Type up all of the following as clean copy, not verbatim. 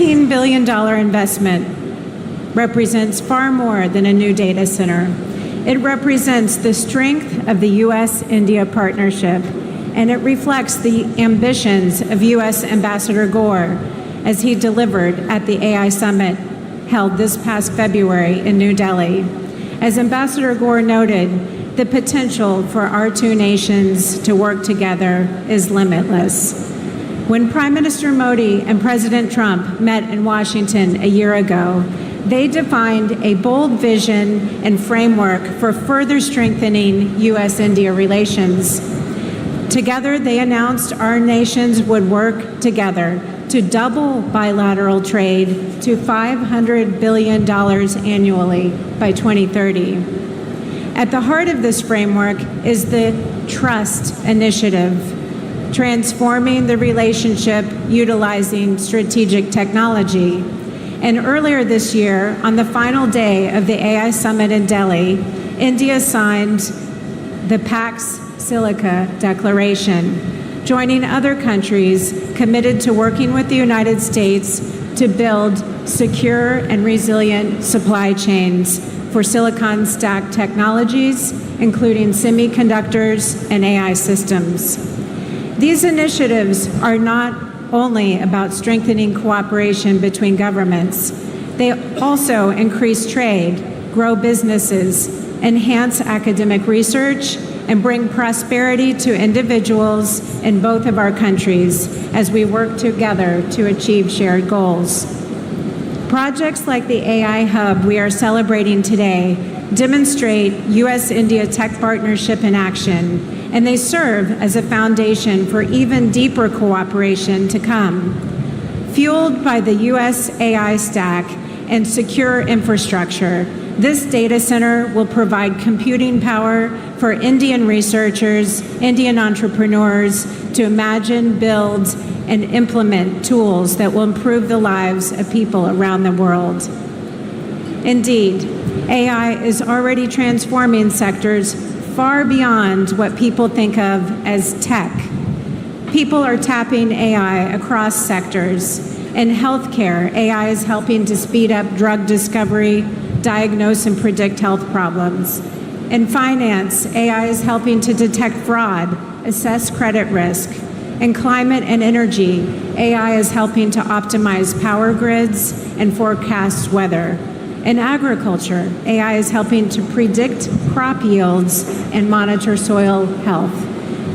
$15 billion investment represents far more than a new data center. It represents the strength of the U.S.-India partnership, and it reflects the ambitions of U.S. Ambassador Gore as he delivered at the AI Summit held this past February in New Delhi. As Ambassador Gore noted, the potential for our two nations to work together is limitless. When Prime Minister Modi and President Trump met in Washington a year ago, they defined a bold vision and framework for further strengthening U.S.-India relations. Together, they announced our nations would work together to double bilateral trade to $500 billion annually by 2030. At the heart of this framework is the Trust Initiative, transforming the relationship utilizing strategic technology. And earlier this year, on the final day of the AI Summit in Delhi, India signed the Pax Silica Declaration, joining other countries committed to working with the United States to build secure and resilient supply chains for silicon stack technologies, including semiconductors and AI systems. These initiatives are not only about strengthening cooperation between governments. They also increase trade, grow businesses, enhance academic research, and bring prosperity to individuals in both of our countries as we work together to achieve shared goals. Projects like the AI Hub we are celebrating today demonstrate U.S.-India tech partnership in action, and they serve as a foundation for even deeper cooperation to come. Fueled by the U.S. AI stack and secure infrastructure, this data center will provide computing power for Indian researchers, Indian entrepreneurs to imagine, build, and implement tools that will improve the lives of people around the world. Indeed, AI is already transforming sectors far beyond what people think of as tech. People are tapping AI across sectors. In healthcare, AI is helping to speed up drug discovery, diagnose and predict health problems. In finance, AI is helping to detect fraud, assess credit risk. In climate and energy, AI is helping to optimize power grids and forecast weather. In agriculture, AI is helping to predict crop yields and monitor soil health.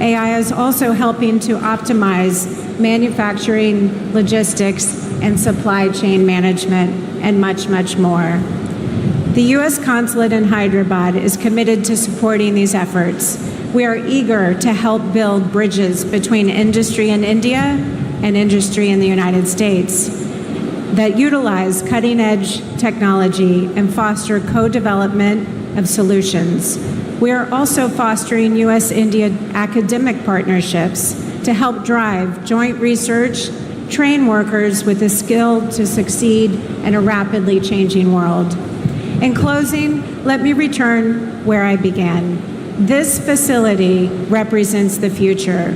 AI is also helping to optimize manufacturing, logistics, and supply chain management, and much, much more. The U.S. Consulate in Hyderabad is committed to supporting these efforts. We are eager to help build bridges between industry in India and industry in the United States that utilize cutting-edge technology and foster co-development of solutions. We are also fostering U.S.-India academic partnerships to help drive joint research, train workers with the skill to succeed in a rapidly changing world. In closing, let me return where I began. This facility represents the future.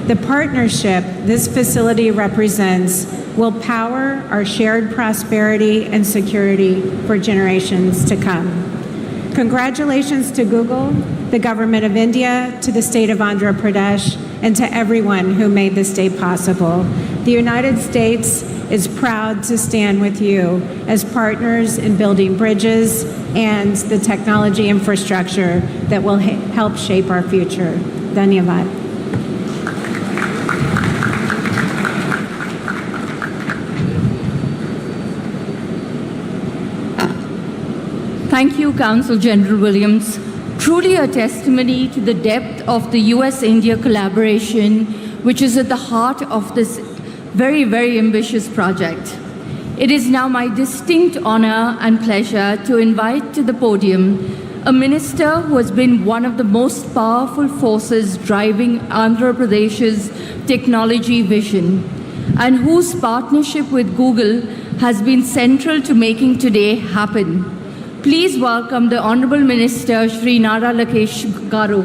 The partnership this facility represents will power our shared prosperity and security for generations to come. Congratulations to Google, the government of India, to the state of Andhra Pradesh, and to everyone who made this day possible. The United States is proud to stand with you as partners in building bridges and the technology infrastructure that will help shape our future. Dhanyavad. Thank you, Counsel General Williams. Truly a testimony to the depth of the U.S.-India collaboration, which is at the heart of this very, very ambitious project. It is now my distinct honor and pleasure to invite to the podium a minister who has been one of the most powerful forces driving Andhra Pradesh's technology vision, and whose partnership with Google has been central to making today happen. Please welcome the Honorable Minister, Shri Nara Lakesh Garu.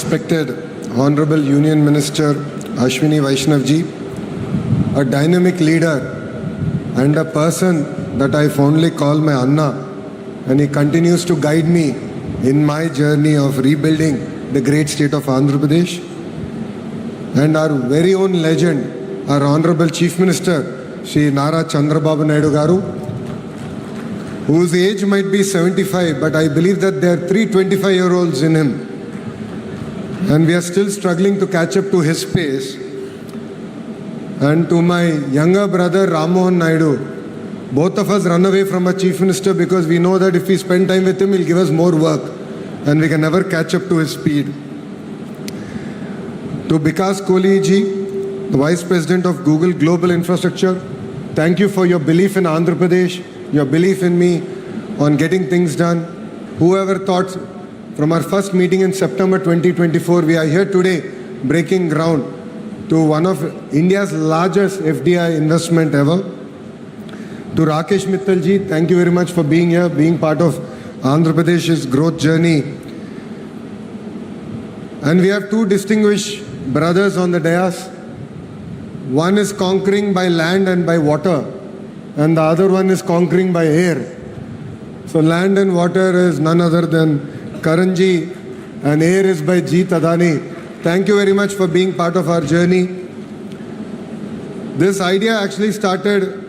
respected Honorable Union Minister Ashwini Vaishnav ji, a dynamic leader and a person that I fondly call my Anna, and he continues to guide me in my journey of rebuilding the great state of Andhra Pradesh. And our very own legend, our Honorable Chief Minister, Shri Nara Chandrababu Naidu Garu, whose age might be 75, but I believe that there are 3 25-year-olds in him. And we are still struggling to catch up to his pace. And to my younger brother, Rammohan Naidu, both of us run away from a chief minister because we know that if we spend time with him, he'll give us more work and we can never catch up to his speed. To Bikas Kohli ji, the Vice President of Google Global Infrastructure, thank you for your belief in Andhra Pradesh, your belief in me on getting things done. Whoever thought from our first meeting in September 2024, we are here today breaking ground to one of India's largest FDI investment ever. To Rakesh Mittal ji, thank you very much for being here, being part of Andhra Pradesh's growth journey. And we have 2 distinguished brothers on the dais. One is conquering by land and by water, and the other one is conquering by air. So land and water is none other than Karanji, and air is by Jeet Adani. Thank you very much for being part of our journey. This idea actually started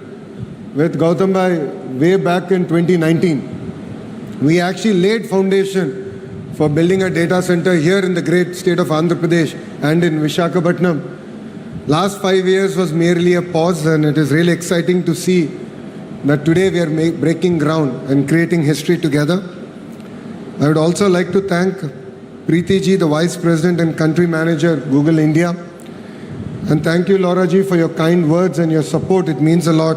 with Gautam Bhai way back in 2019. We actually laid foundation for building a data center here in the great state of Andhra Pradesh and in Visakhapatnam. Last 5 years was merely a pause, and it is really exciting to see that today we are breaking ground and creating history together. I would also like to thank Preeti ji, the Vice President and Country Manager, Google India. And thank you, Laura ji, for your kind words and your support. It means a lot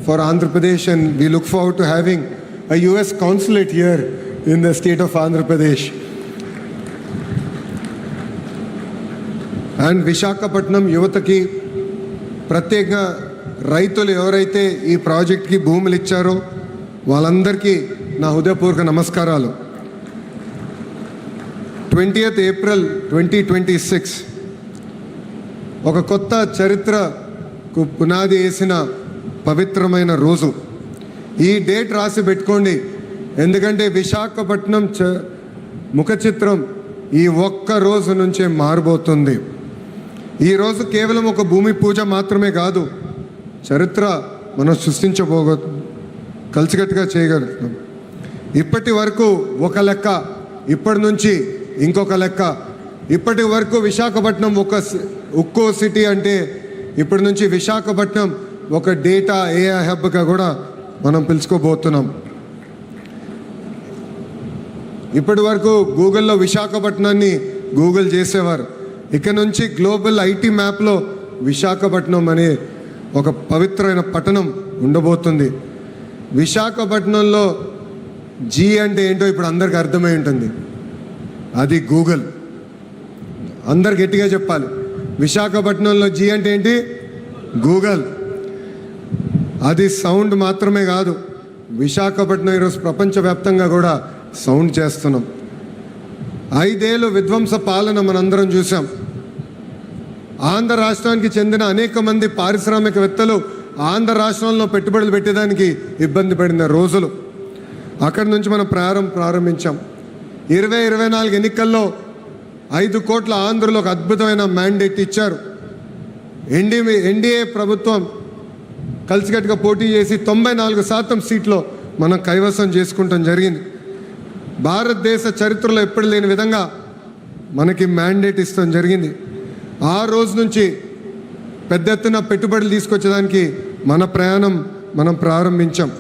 for Andhra Pradesh, and we look forward to having a US consulate here in the state of Andhra Pradesh. And Visakhapatnam యువతకి ప్రత్యేకంగా రైతులు ఎవరైతే ఈ ప్రాజెక్ట్కి భూములు ఇచ్చారో వాళ్ళందరికీ నా హృదయపూర్వక నమస్కారాలు. 20th April 2026 ఒక కొత్త చరిత్రకు పునాది వేసిన పవిత్రమైన రోజు. ఈ డేట్ రాసి పెట్టుకోండి, ఎందుకంటే విశాఖపట్నం ముఖ చిత్రం ఈ ఒక్క రోజు నుంచే మారబోతుంది. ఈ రోజు కేవలం ఒక భూమి పూజ మాత్రమే కాదు, చరిత్ర మనం కలిసికట్టుగా చేయగలుగుతాం. ఇప్పటి వరకు ఒక లెక్క, ఇప్పటి నుంచి ఇంకొక లెక్క. ఇప్పటి వరకు విశాఖపట్నం ఒక ఉక్కో సిటీ అంటే ఇప్పటి నుంచి విశాఖపట్నం ఒక డేటా ఏఐ హబ్గా కూడా మనం పిలుచుకోబోతున్నాం. ఇప్పటి వరకు గూగుల్లో విశాఖపట్నాన్ని గూగుల్ చేసేవారు. ఇక నుంచి గ్లోబల్ ఐటీ మ్యాప్లో విశాఖపట్నం అనే ఒక పవిత్రమైన పట్టణం ఉండబోతుంది. విశాఖపట్నంలో జీ అంటే ఏంటో ఇప్పుడు అందరికి అర్థమై ఉంటుంది, అది గూగుల్. అందరు గట్టిగా చెప్పాలి, విశాఖపట్నంలో జీ అంటే ఏంటి? గూగుల్. అది సౌండ్ మాత్రమే కాదు, విశాఖపట్నం ఈరోజు ప్రపంచవ్యాప్తంగా కూడా సౌండ్ చేస్తున్నాం. 5 ఏళ్ళు విధ్వంస పాలన మనందరం చూసాం. ఆంధ్ర రాష్ట్రానికి చెందిన అనేక మంది పారిశ్రామికవేత్తలు ఆంధ్ర రాష్ట్రంలో పెట్టుబడులు పెట్టేదానికి ఇబ్బంది పడిన రోజులు. అక్కడి నుంచి మనం ప్రారంభించాం. 2024 ఎన్నికల్లో 5 కోట్ల ఆంధ్రులు ఒక అద్భుతమైన మ్యాండేట్ ఇచ్చారు. ఎన్డీఏ ప్రభుత్వం కలిసికట్టుగా పోటీ చేసి 94% సీట్లో మనం కైవసం చేసుకుంటాం జరిగింది. భారతదేశ చరిత్రలో ఎప్పుడు లేని విధంగా మనకి మ్యాండేట్ ఇస్తాం జరిగింది. ఆ రోజు నుంచి పెద్ద ఎత్తున పెట్టుబడులు తీసుకొచ్చేదానికి మన ప్రయాణం మనం ప్రారంభించాం.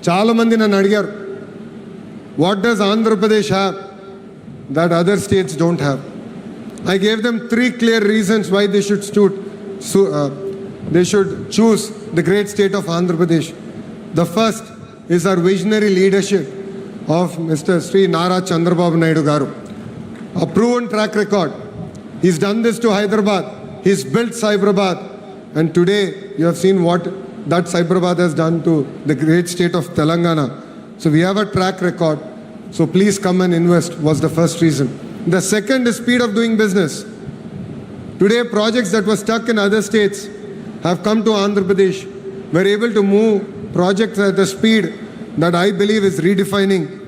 చాలామంది నన్ను అడిగారు, what does Andhra Pradesh have that other states don't have? I gave them 3 clear reasons why they should choose the great state of Andhra Pradesh. The first is our visionary leadership of Mr. Shri Nara Chandrababu Naidu Garu. A proven track record. He's done this to Hyderabad. He's built Cyberabad. And today you have seen what that Cyberabad has done to the great state of Telangana. So we have a track record. So please come and invest was the first reason. The second is speed of doing business. Today, projects that were stuck in other states have come to Andhra Pradesh. We're able to move projects at a speed that I believe is redefining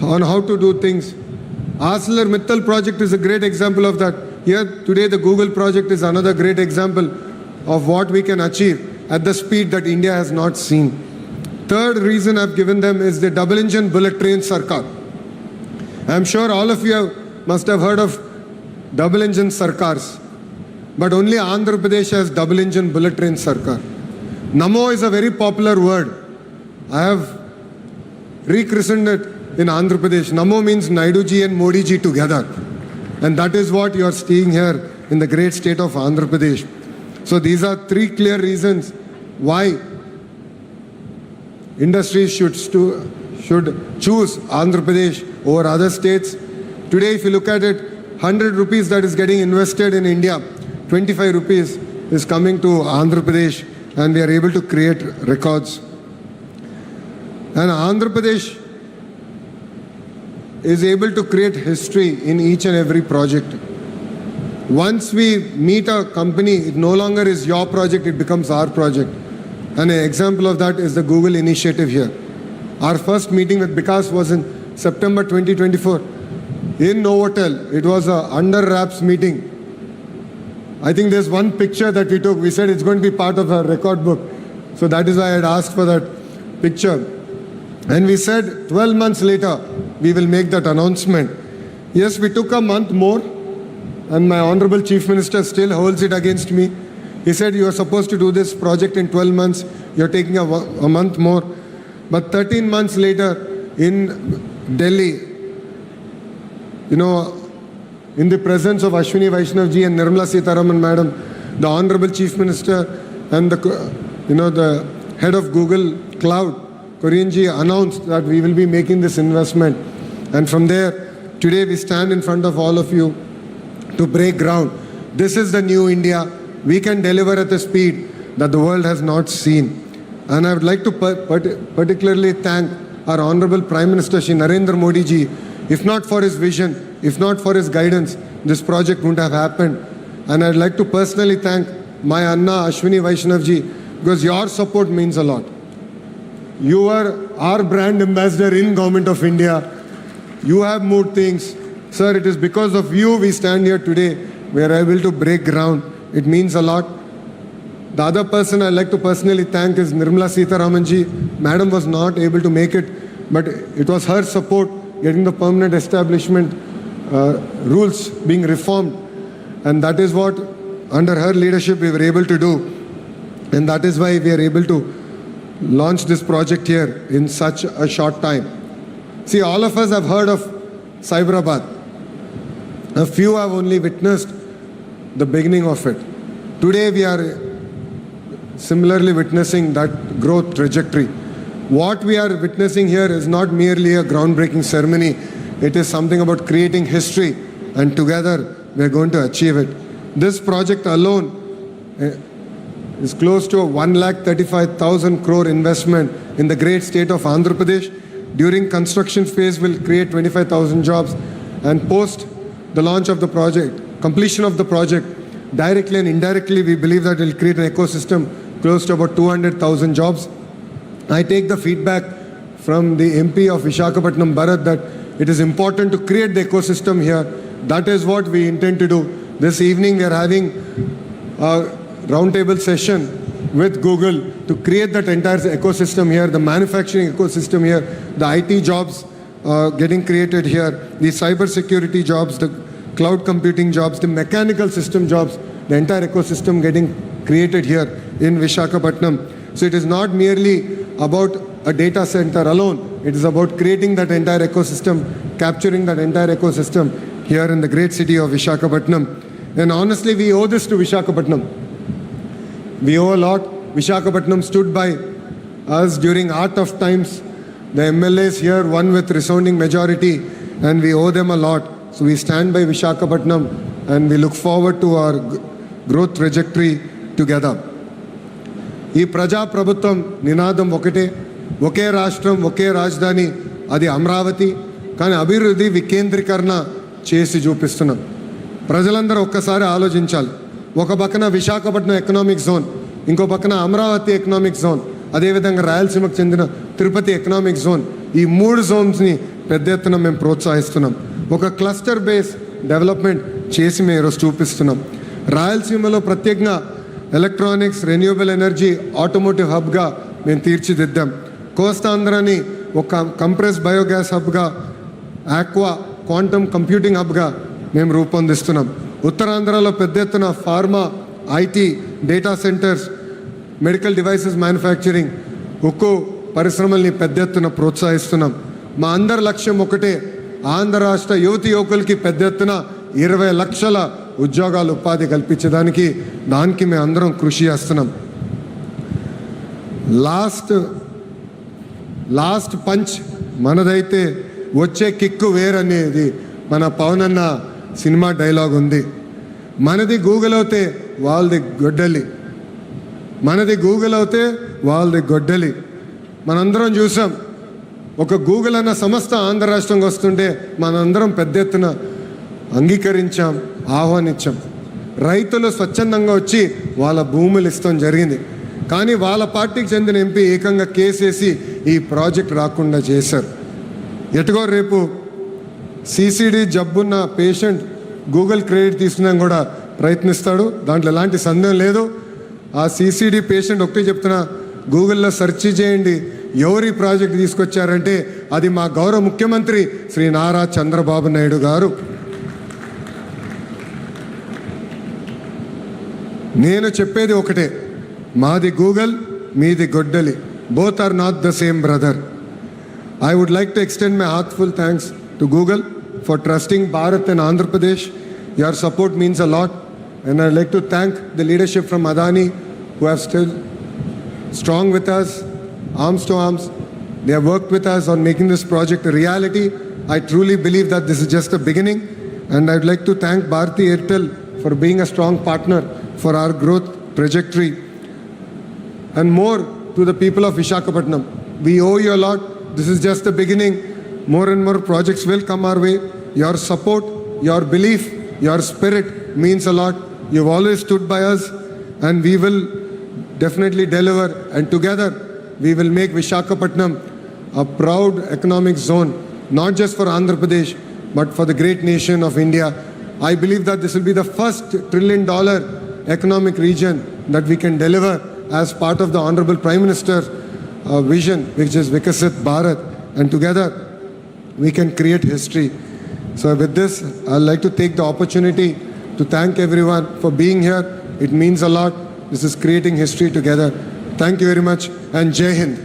on how to do things. ArcelorMittal project is a great example of that. Here today the Google project is another great example of what we can achieve at the speed that India has not seen. Third reason I've given them is the double engine bullet train Sarkar. I'm sure all of you must have heard of double engine Sarkars, but only Andhra Pradesh has double engine bullet train Sarkar. Namo is a very popular word. I have rechristened it in Andhra Pradesh. Namo means Naidu ji and Modi ji together. And that is what you are seeing here in the great state of Andhra Pradesh. So these are three clear reasons why industries should choose Andhra Pradesh over other states. Today, if you look at it, 100 rupees that is getting invested in India, 25 rupees is coming to Andhra Pradesh, and we are able to create records. And Andhra Pradesh is able to create history in each and every project. Once we meet a company, it no longer is your project, it becomes our project. And an example of that is the Google initiative here. Our first meeting with Vikas was in September 2024 in Novotel. It was a under wraps meeting. I think there's one picture that we took. We said it's going to be part of our record book. So that is why I had asked for that picture. And we said 12 months later, we will make that announcement. Yes, we took a month more, and my Honorable Chief Minister still holds it against me. He said, you are supposed to do this project in 12 months. You're taking a month more. But 13 months later, in Delhi, in the presence of Ashwini Vaishnav ji and Nirmala Sitharaman Madam, the Honorable Chief Minister and the head of Google Cloud, Korean ji, announced that we will be making this investment. And from there, today we stand in front of all of you to break ground. This is the new India. We can deliver at a speed that the world has not seen. And I would like to particularly thank our Honorable Prime Minister Shri Narendra Modi ji. If not for his vision, if not for his guidance, this project wouldn't have happened. And I'd like to personally thank my Anna Ashwini Vaishnav ji, because your support means a lot. You are our brand ambassador in Government of India. You have moved things. Sir, it is because of you we stand here today. We are able to break ground. It means a lot. The other person I'd like to personally thank is Nirmala Sitharaman ji. Madam was not able to make it, but it was her support getting the permanent establishment rules being reformed. And that is what, under her leadership, we were able to do. And that is why we are able to launch this project here in such a short time. See, all of us have heard of Cyberabad. A few have only witnessed the beginning of it. Today we are similarly witnessing that growth trajectory. What we are witnessing here is not merely a groundbreaking ceremony. It is something about creating history, and together we are going to achieve it. This project alone is close to a 1,35,000 crore investment in the great state of Andhra Pradesh. During construction phase will create 25,000 jobs, and post the launch of the project, completion of the project, directly and indirectly we believe that it will create an ecosystem close to about 200,000 jobs. I take the feedback from the MP of Visakhapatnam Bharat that it is important to create the ecosystem here. That is what we intend to do. This evening we are having a roundtable session with Google to create that entire ecosystem here, the manufacturing ecosystem here, the IT jobs getting created here, the cyber security jobs, the cloud computing jobs, the mechanical system jobs, the entire ecosystem getting created here in Visakhapatnam. So it is not merely about a data center alone. It is about creating that entire ecosystem, capturing that entire ecosystem here in the great city of Visakhapatnam. And honestly, we owe this to Visakhapatnam. We owe a lot. Visakhapatnam stood by us during our tough times. The MLAs here won with resounding majority, and we owe them a lot. So we stand by Visakhapatnam, and we look forward to our growth trajectory together. ఈ ప్రజాప్రభుత్వం నినాదం ఒకటే, ఒకే రాష్ట్రం ఒకే రాజధాని, అది అమరావతి. కానీ అభివృద్ధి వికేంద్రీకరణ చేసి చూపిస్తున్నాం. ప్రజలందరూ ఒక్కసారి ఆలోచించాలి. ఒక పక్కన విశాఖపట్నం ఎకనామిక్ జోన్, ఇంకో పక్కన అమరావతి ఎకనామిక్ జోన్, అదేవిధంగా రాయలసీమకు చెందిన తిరుపతి ఎకనామిక్ జోన్, ఈ 3 జోన్స్ని పెద్ద ఎత్తున మేము ప్రోత్సహిస్తున్నాం. ఒక క్లస్టర్ బేస్ డెవలప్మెంట్ చేసి మేము ఈరోజు చూపిస్తున్నాం. రాయలసీమలో ప్రత్యేకంగా ఎలక్ట్రానిక్స్, రెన్యూవబుల్ ఎనర్జీ, ఆటోమోటివ్ హబ్గా మేము తీర్చిదిద్దాం. కోస్తాంధ్రని ఒక కంప్రెస్ బయోగ్యాస్ హబ్గా, ఆక్వా క్వాంటమ్ కంప్యూటింగ్ హబ్గా మేము రూపొందిస్తున్నాం. ఉత్తరాంధ్రలో పెద్ద ఎత్తున pharma, IT, data centres, medical devices manufacturing, ఉక్కు పరిశ్రమల్ని పెద్ద ఎత్తున ప్రోత్సహిస్తున్నాం. మా అందరి లక్ష్యం ఒకటే, ఆంధ్ర రాష్ట్ర యువతి యువకులకి పెద్ద ఎత్తున 20 లక్షల ఉద్యోగాలు, ఉపాధి కల్పించడానికి మేము అందరం కృషి చేస్తున్నాం. లాస్ట్ పంచ్ మనదైతే వచ్చే కిక్కు వేరనేది మన పవన్ అన్న సినిమా డైలాగ్ ఉంది. మనది గూగుల్ అవుతే వాళ్ళది గొడ్డలి, మనది గూగుల్ అవుతే వాళ్ళది గొడ్డలి. మనందరం చూసాం, ఒక గూగుల్ అన్న సంస్థ ఆంధ్ర రాష్ట్రంకి వస్తుంటే మనందరం పెద్ద ఎత్తున అంగీకరించాం, ఆహ్వానించాం. రైతులు స్వచ్ఛందంగా వచ్చి వాళ్ళ భూములు ఇస్తాం జరిగింది. కానీ వాళ్ళ పార్టీకి చెందిన ఎంపీ ఏకంగా కేసేసి ఈ ప్రాజెక్ట్ రాకుండా చేశారు. ఎటుగో రేపు సిసిడి జబ్బున్న పేషెంట్ గూగుల్ క్రెడిట్ తీసుకున్నాం కూడా ప్రయత్నిస్తాడు, దాంట్లో ఎలాంటి సందేహం లేదు. ఆ సిసిడి పేషెంట్ ఒకటే చెప్తున్నా, గూగుల్లో సెర్చ్ చేయండి ఎవరు ఈ ప్రాజెక్ట్ తీసుకొచ్చారంటే అది మా గౌరవ ముఖ్యమంత్రి శ్రీ నారా చంద్రబాబు నాయుడు గారు. నేను చెప్పేది ఒకటే, మాది గూగుల్, మీది గొడ్డలి. Both are not the same brother. I would like to extend my heartfelt thanks to Google for trusting Bharat and Andhra Pradesh. Your support means a lot, and I'd like to thank the leadership from Adani who have still strong with us, arms to arms. They have worked with us on making this project a reality. I truly believe that this is just the beginning, and I'd like to thank Bharti Airtel for being a strong partner for our growth trajectory. And more to the people of Visakhapatnam, we owe you a lot. This is just the beginning. More and more projects will come our way. Your support, your belief, your spirit means a lot. You've always stood by us, and we will definitely deliver. And together, we will make Visakhapatnam a proud economic zone, not just for Andhra Pradesh, but for the great nation of India. I believe that this will be the first $1 trillion economic region that we can deliver as part of the Honorable Prime Minister's vision, which is Vikasit Bharat, and together we can create history. So with this, I'd like to take the opportunity to thank everyone for being here. It means a lot. This is creating history together. Thank you very much, and Jai Hind.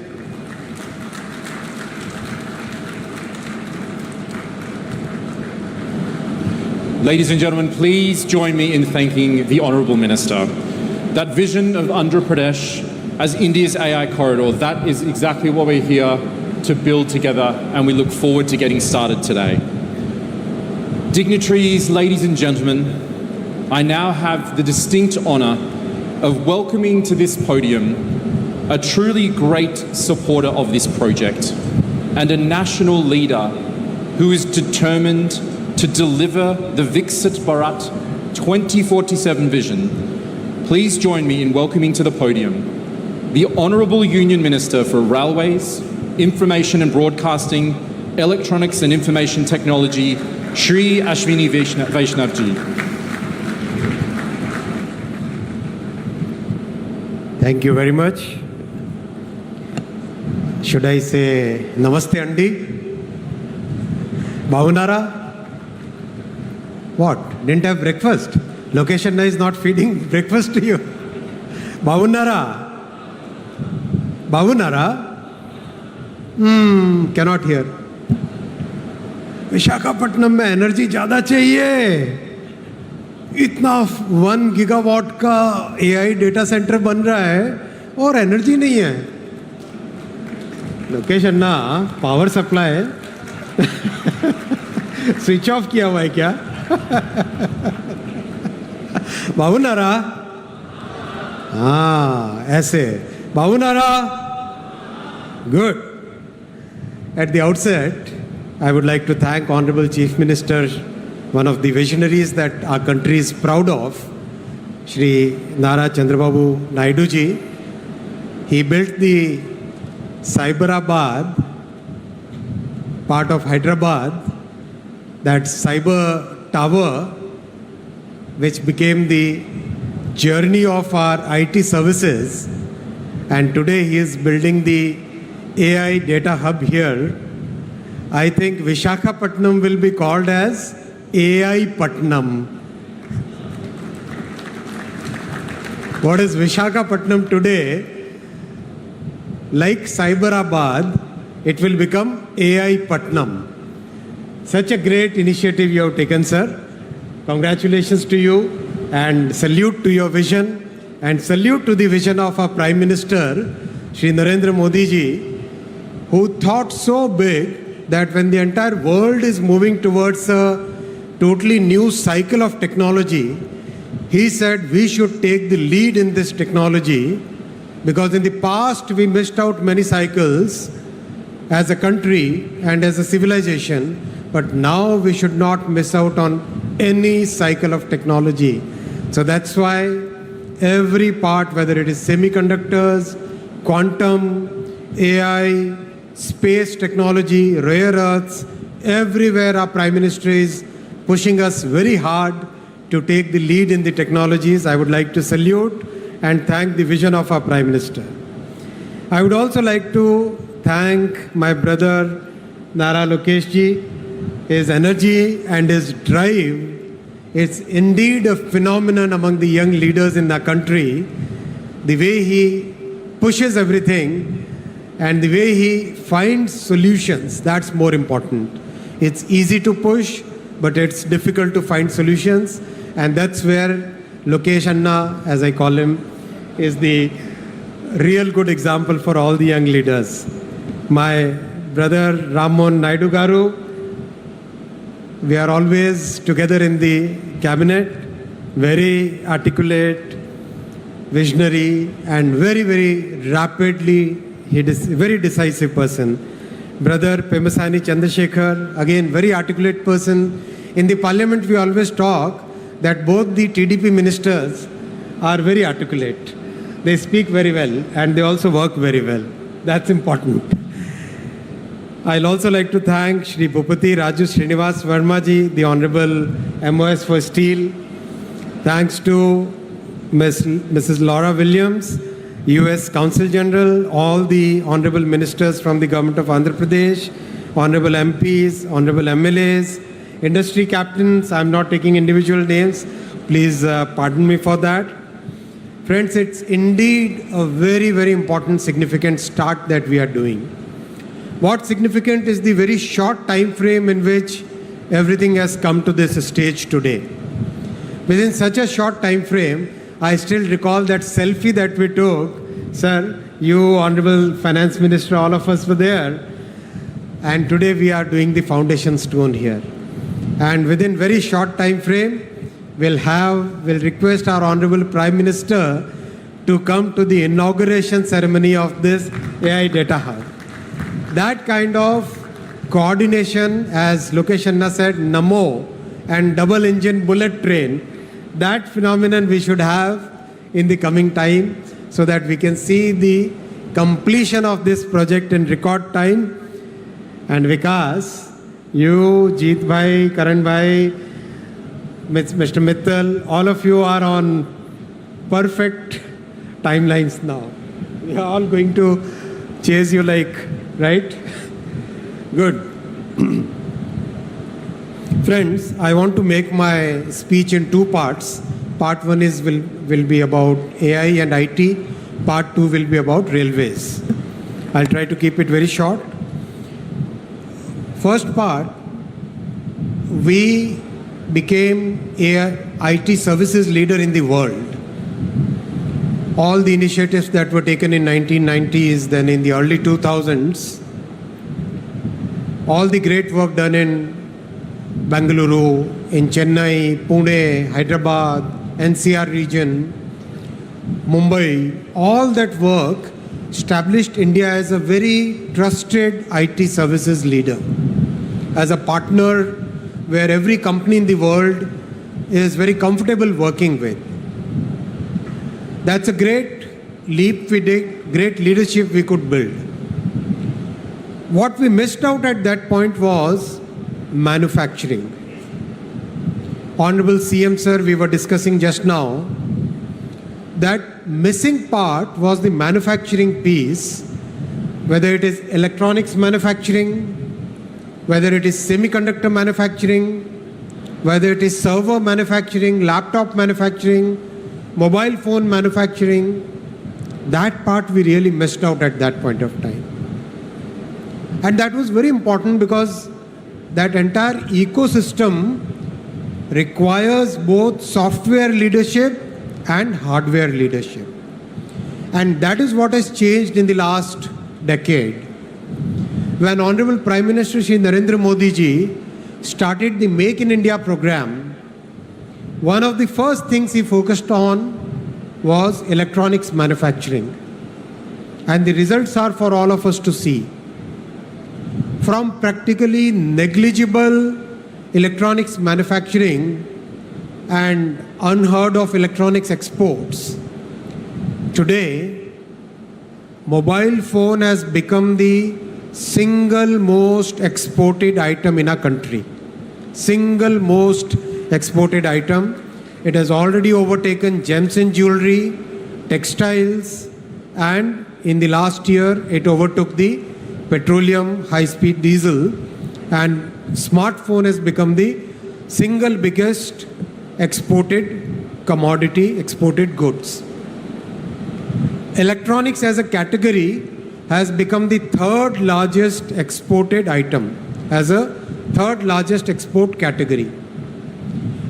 Ladies and gentlemen, please join me in thanking the Honourable Minister. That vision of Andhra Pradesh as India's AI corridor, that is exactly what we're here to build together, and we look forward to getting started today. Dignitaries, ladies and gentlemen, I now have the distinct honour of welcoming to this podium a truly great supporter of this project and a national leader who is determined to deliver the Viksit Bharat 2047 vision. Please join me in welcoming to the podium the Honourable Union Minister for Railways, Information and Broadcasting, Electronics and Information Technology, Shri Vaishnavji. Thank you very much. Should I say Namaste Andi? Bhavunara? What? Didn't have breakfast? Location is not feeding breakfast to you. Bhavunara? Bhavunara? Cannot hear. Visakhapatnam में energy ज़्यादा चाहिए. इतना 1 gigawatt का AI data centre बन रहा है और energy नहीं है. लोकेशन ना पावर सप्लाई स्विच ऑफ किया हुआ है क्या? बाबूनारा? हाँ ऐसे. बाबूनारा? Good. At the outset, I would like to thank Honorable Chief Minister one of the visionaries that our country is proud of, Shri Nara Chandrababu Naidu ji. He built the Cyberabad, part of Hyderabad, that cyber tower, which became the journey of our IT services. And today he is building the AI data hub here. I think Vishakhapatnam will be called as AI Patnam. What is Vishakhapatnam today? Like Cyberabad, it will become AI Patnam. Such a great initiative you have taken, sir. Congratulations to you and salute to your vision and salute to the vision of our Prime Minister, Shri Narendra Modi ji, who thought so big that when the entire world is moving towards a totally new cycle of technology, he said we should take the lead in this technology, because in the past we missed out many cycles as a country and as a civilization, but now we should not miss out on any cycle of technology. So that's why every part, whether it is semiconductors, quantum, AI, space technology, rare earths, everywhere our Prime Minister is pushing us very hard to take the lead in the technologies. I would like to salute and thank the vision of our Prime Minister. I would also like to thank my brother Nara Lokesh ji. His energy and his drive is indeed a phenomenon among the young leaders in our country. The way he pushes everything and the way he finds solutions, that's more important. It's easy to push, but it's difficult to find solutions. And that's where Lokesh Anna, as I call him, is the real good example for all the young leaders. My brother Ramon Naidu Garu, we are always together in the cabinet, very articulate, visionary, and very, very rapidly, he is a very decisive person. Brother Pemasani Chandrasekhar, again, very articulate person. In the parliament, we always talk that both the TDP ministers are very articulate. They speak very well and they also work very well. That's important. I'll also like to thank Shri Bhupati Raju Srinivas Verma ji, the Honorable MOS for Steel. Thanks to Mrs. Laura Williams, US Consul General, all the Honorable Ministers from the Government of Andhra Pradesh, Honorable MPs, Honorable MLAs, industry captains. I'm not taking individual names. Please pardon me for that. Friends, it's indeed a very, very important, significant start that we are doing. What's significant is the very short time frame in which everything has come to this stage today. Within such a short time frame, I still recall that selfie that we took. Sir, you, Honorable Finance Minister, all of us were there. And today we are doing the foundation stone here. And within very short time frame, we'll request our Honorable Prime Minister to come to the inauguration ceremony of this AI Data Hub. That kind of coordination, as Lokesh Anna said, Namo and double engine bullet train, that phenomenon we should have in the coming time so that we can see the completion of this project in record time. And Vikas, you, Jeet Bhai, Karan Bhai, Mr. Mittal, all of you are on perfect timelines now. We are all going to chase you like, right? Good. Friends, I want to make my speech in two parts. Part one will be about AI and IT. Part two will be about railways. I'll try to keep it very short. First part, we became IT services leader in the world. All the initiatives that were taken in 1990s, then in the early 2000s, all the great work done in Bengaluru, in Chennai, Pune, Hyderabad, NCR region, Mumbai, all that work established India as a very trusted IT services leader, as a partner where every company in the world is very comfortable working with. That's a great leap we did, great leadership we could build. What we missed out at that point was manufacturing. Honorable CM sir, we were discussing just now that missing part was the manufacturing piece, whether it is electronics manufacturing, whether it is semiconductor manufacturing, whether it is server manufacturing, laptop manufacturing, mobile phone manufacturing. That part we really missed out at that point of time. And that was very important because that entire ecosystem requires both software leadership and hardware leadership. And that is what has changed in the last decade. When Honorable Prime Minister Shri Narendra Modi ji started the Make in India program, one of the first things he focused on was electronics manufacturing. And the results are for all of us to see. From practically negligible electronics manufacturing and unheard of electronics exports, today, mobile phone has become the single most exported item in our country. Single most exported item. It has already overtaken gems and jewelry, textiles, and in the last year, it overtook the petroleum, high-speed diesel, and smartphone has become the single biggest exported commodity, exported goods. Electronics as a category has become the third largest exported item, as a third largest export category.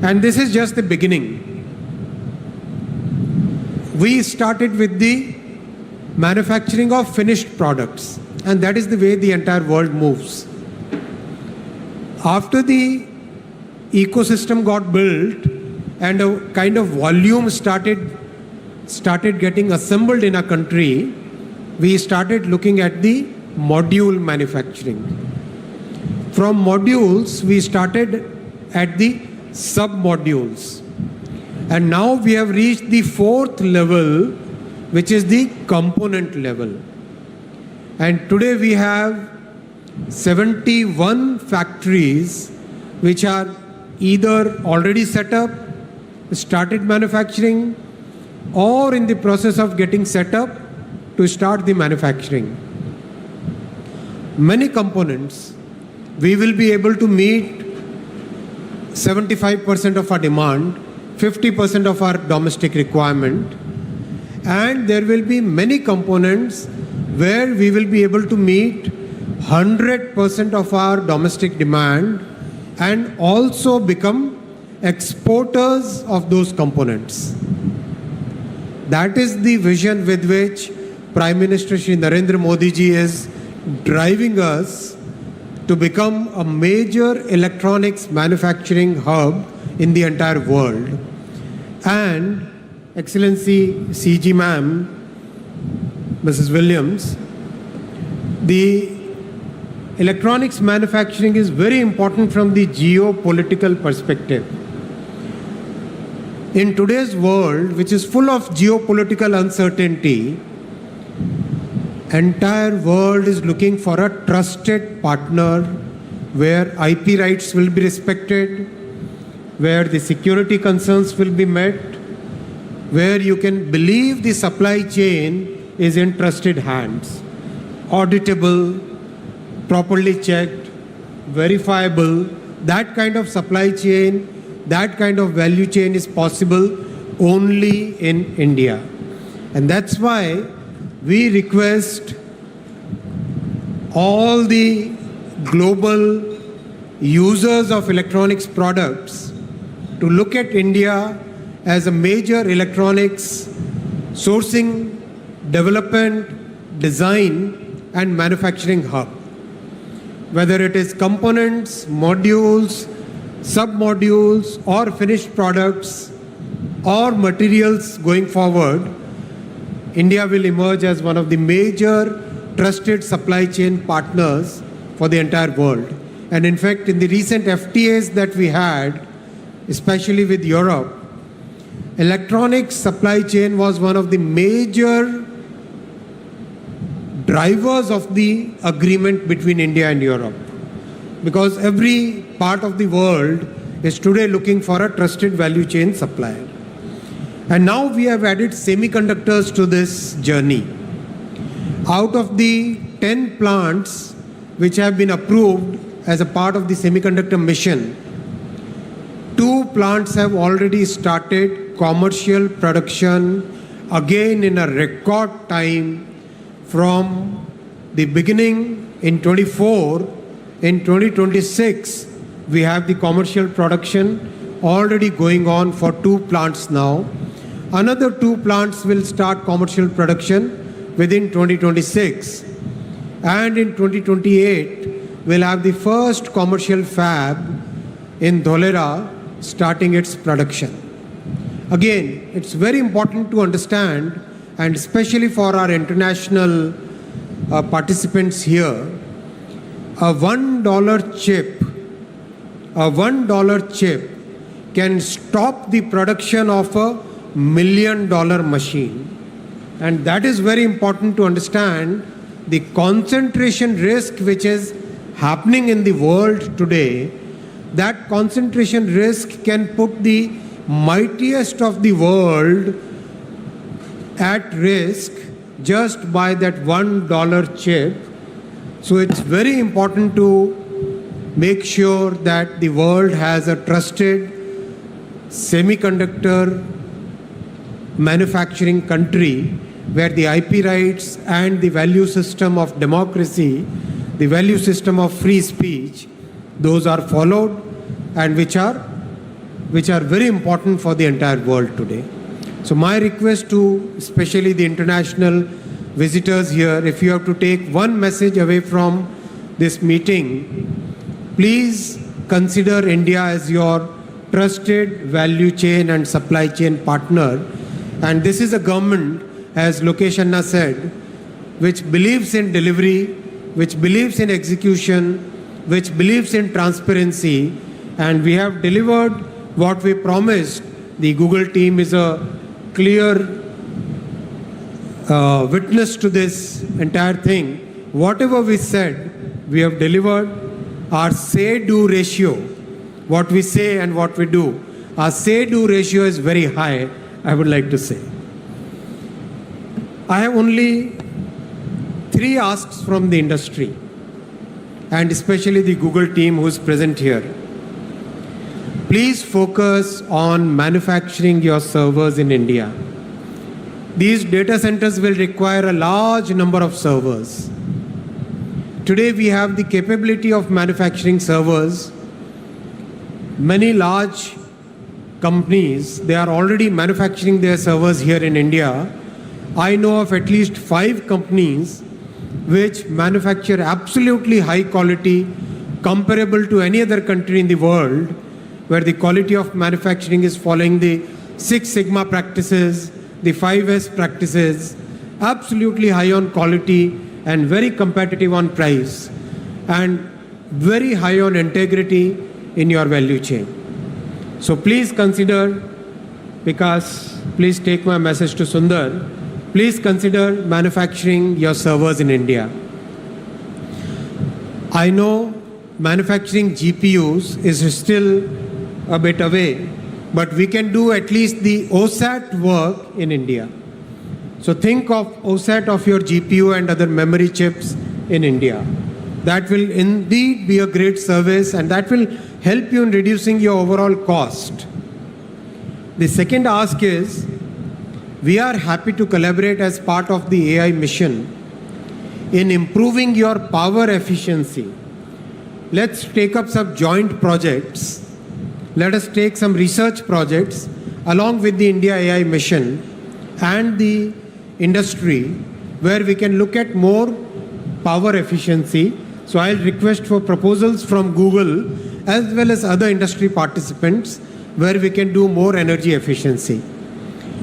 And this is just the beginning. We started with the manufacturing of finished products, and that is the way the entire world moves. After the ecosystem got built and a kind of volume started getting assembled in a country, we started looking at the module manufacturing. From modules, we started at the sub-modules. And now we have reached the fourth level, which is the component level. And today we have 71 factories which are either already set up, started manufacturing, or in the process of getting set up to start the manufacturing. Many components, we will be able to meet 75% of our demand, 50% of our domestic requirement, and there will be many components where we will be able to meet 100% of our domestic demand and also become exporters of those components. That is the vision with which Prime Minister Shri Narendra Modi ji is driving us to become a major electronics manufacturing hub in the entire world. And Excellency CG Ma'am, Mrs. Williams, the electronics manufacturing is very important from the geopolitical perspective. In today's world, which is full of geopolitical uncertainty, entire world is looking for a trusted partner where IP rights will be respected, where the security concerns will be met, where you can believe the supply chain is in trusted hands, auditable, properly checked, verifiable. That kind of supply chain, that kind of value chain is possible only in India. And that's why we request all the global users of electronics products to look at India as a major electronics sourcing, development, design, and manufacturing hub. Whether it is components, modules, sub-modules, or finished products, or materials going forward, India will emerge as one of the major trusted supply chain partners for the entire world. And in fact, in the recent FTAs that we had, especially with Europe, electronics supply chain was one of the major drivers of the agreement between India and Europe. Because every part of the world is today looking for a trusted value chain supplier. And now we have added semiconductors to this journey. Out of the 10 plants which have been approved as a part of the semiconductor mission, 2 plants have already started commercial production again in a record time from the beginning in 24. In 2026, we have the commercial production already going on for 2 plants now. Another 2 plants will start commercial production within 2026. And in 2028, we'll have the first commercial fab in Dholera starting its production. Again, it's very important to understand, and especially for our international participants here, a $1 chip can stop the production of a $1 million machine. And that is very important to understand the concentration risk which is happening in the world today. That concentration risk can put the mightiest of the world at risk just by that $1 chip. So it's very important to make sure that the world has a trusted semiconductor manufacturing country where the IP rights and the value system of democracy, the value system of free speech, those are followed and which are very important for the entire world today. So my request to especially the international visitors here, if you have to take one message away from this meeting, please consider India as your trusted value chain and supply chain partner. And this is a government, as Lokesh Anna said, which believes in delivery, which believes in execution, which believes in transparency, and we have delivered what we promised. The Google team is a clear witness to this entire thing. Whatever we said, we have delivered. Our say-do ratio, what we say and what we do, our say-do ratio is very high, I would like to say. I have only 3 asks from the industry, and especially the Google team who is present here. Please focus on manufacturing your servers in India. These data centers will require a large number of servers. Today we have the capability of manufacturing servers. Many large companies, they are already manufacturing their servers here in India. I know of at least 5 companies which manufacture absolutely high quality, comparable to any other country in the world, where the quality of manufacturing is following the 6 Sigma practices, the 5S practices, absolutely high on quality and very competitive on price, and very high on integrity in your value chain. So please consider, because please take my message to Sundar, please consider manufacturing your servers in India. I know manufacturing GPUs is still a bit away, but we can do at least the OSAT work in India. So think of OSAT of your GPU and other memory chips in India. That will indeed be a great service, and that will help you in reducing your overall cost. The second ask is, we are happy to collaborate as part of the AI mission in improving your power efficiency. Let's take up some joint projects. Let us take some research projects along with the India AI mission and the industry, where we can look at more power efficiency. So I'll request for proposals from Google as well as other industry participants where we can do more energy efficiency.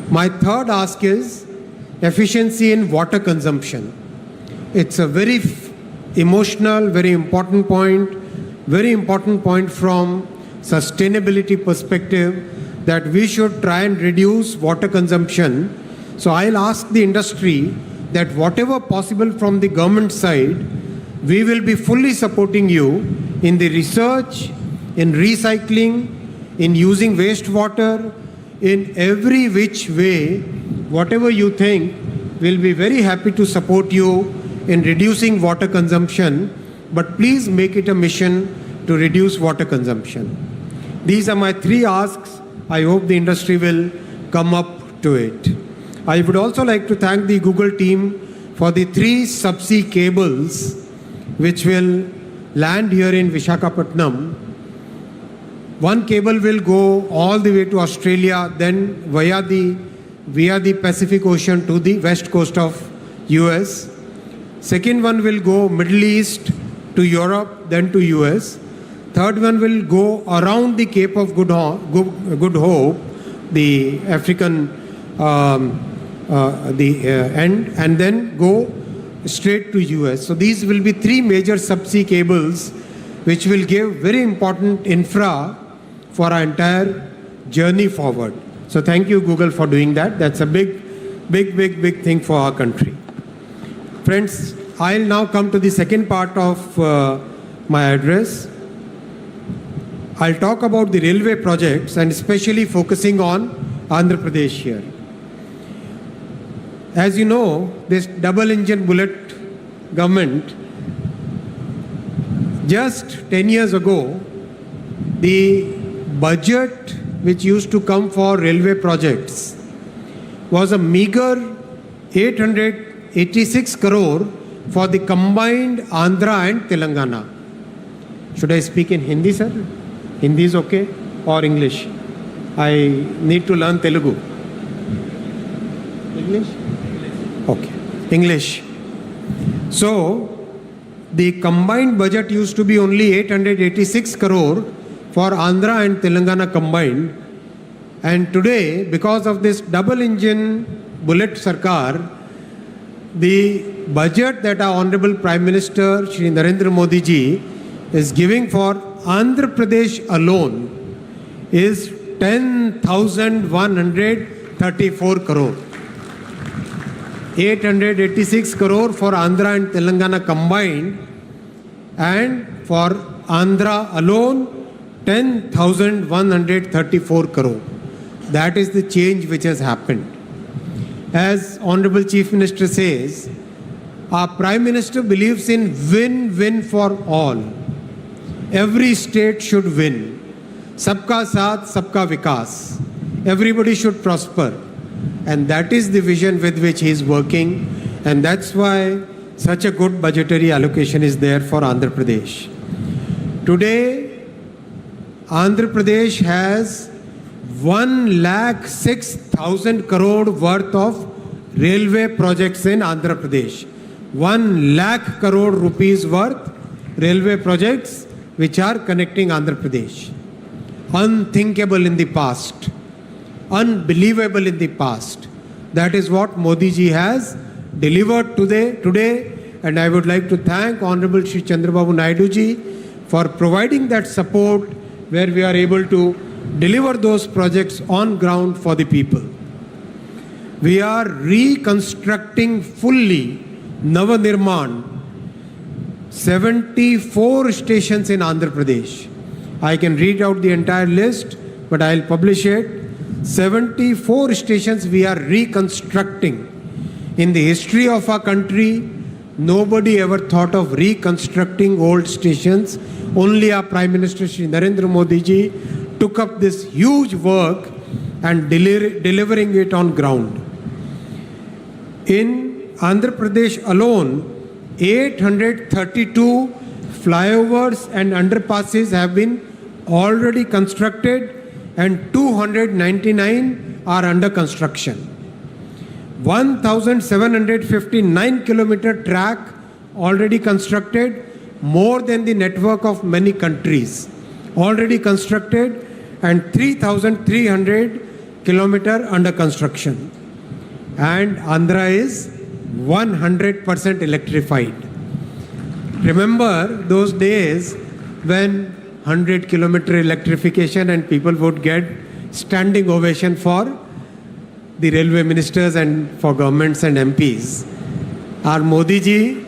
My third ask is efficiency in water consumption. It's a very emotional, very important point. very important point from sustainability perspective that we should try and reduce water consumption. So I'll ask the industry that whatever possible from the government side, we will be fully supporting you in the research, in recycling, in using wastewater, in every which way, whatever you think, we'll be very happy to support you in reducing water consumption, but please make it a mission to reduce water consumption. These are my 3 asks. I hope the industry will come up to it. I would also like to thank the Google team for the 3 subsea cables which will land here in Visakhapatnam. One cable will go all the way to Australia, then via the Pacific Ocean to the west coast of US. Second one will go Middle East to Europe, then to US. Third one will go around the Cape of Good Hope, the African end, and then go straight to US. So these will be 3 major subsea cables which will give very important infra for our entire journey forward. So thank you, Google, for doing that. That's a big thing for our country. Friends, I'll now come to the second part of my address. I'll talk about the railway projects and especially focusing on Andhra Pradesh here. As you know, this double engine bullet government, just 10 years ago, the budget which used to come for railway projects was a meager 886 crore for the combined Andhra and Telangana. Should I speak in Hindi, sir? Hindi is okay? Or English? I need to learn Telugu. English? Okay. English. So, the combined budget used to be only 886 crore for Andhra and Telangana combined. And today, because of this double engine bullet Sarkar, the budget that our Honorable Prime Minister Shri Narendra Modi ji is giving for Andhra Pradesh alone is 10,134 crore. 886 crore for Andhra and Telangana combined, and for Andhra alone 10,134 crore. That is the change which has happened. As Honorable Chief Minister says, our Prime Minister believes in win-win for all. Every state should win. Sabka saath, sabka vikas. Everybody should prosper. And that is the vision with which he is working. And that's why such a good budgetary allocation is there for Andhra Pradesh. Today, Andhra Pradesh has 1,06,000 crore worth of railway projects in Andhra Pradesh. 1 lakh crore rupees worth railway projects which are connecting Andhra Pradesh. Unthinkable in the past. Unbelievable in the past. That is what Modi ji has delivered today, and I would like to thank Honorable Shri Chandrababu Naidu ji for providing that support where we are able to deliver those projects on ground for the people. We are reconstructing fully Navanirman 74 stations in Andhra Pradesh. I can read out the entire list, but I'll publish it. 74 stations we are reconstructing. In the history of our country, nobody ever thought of reconstructing old stations. Only our Prime Minister Shri Narendra Modi ji took up this huge work and delivering it on ground. In Andhra Pradesh alone, 832 flyovers and underpasses have been already constructed and 299 are under construction. 1,759 kilometer track already constructed, more than the network of many countries already constructed, and 3,300 kilometer under construction. And Andhra is 100% electrified. Remember those days when 100-kilometer electrification and people would get standing ovation for the railway ministers and for governments and MPs. Our Modi ji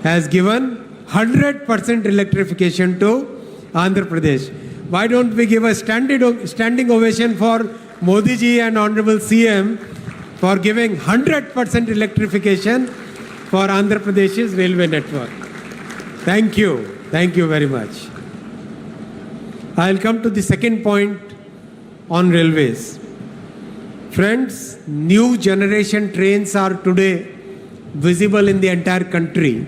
has given 100% electrification to Andhra Pradesh. Why don't we give a standing ovation for Modi ji and Honorable CM for giving 100% electrification for Andhra Pradesh's railway network? Thank you. Thank you very much. I'll come to the second point on railways. Friends, new generation trains are today visible in the entire country.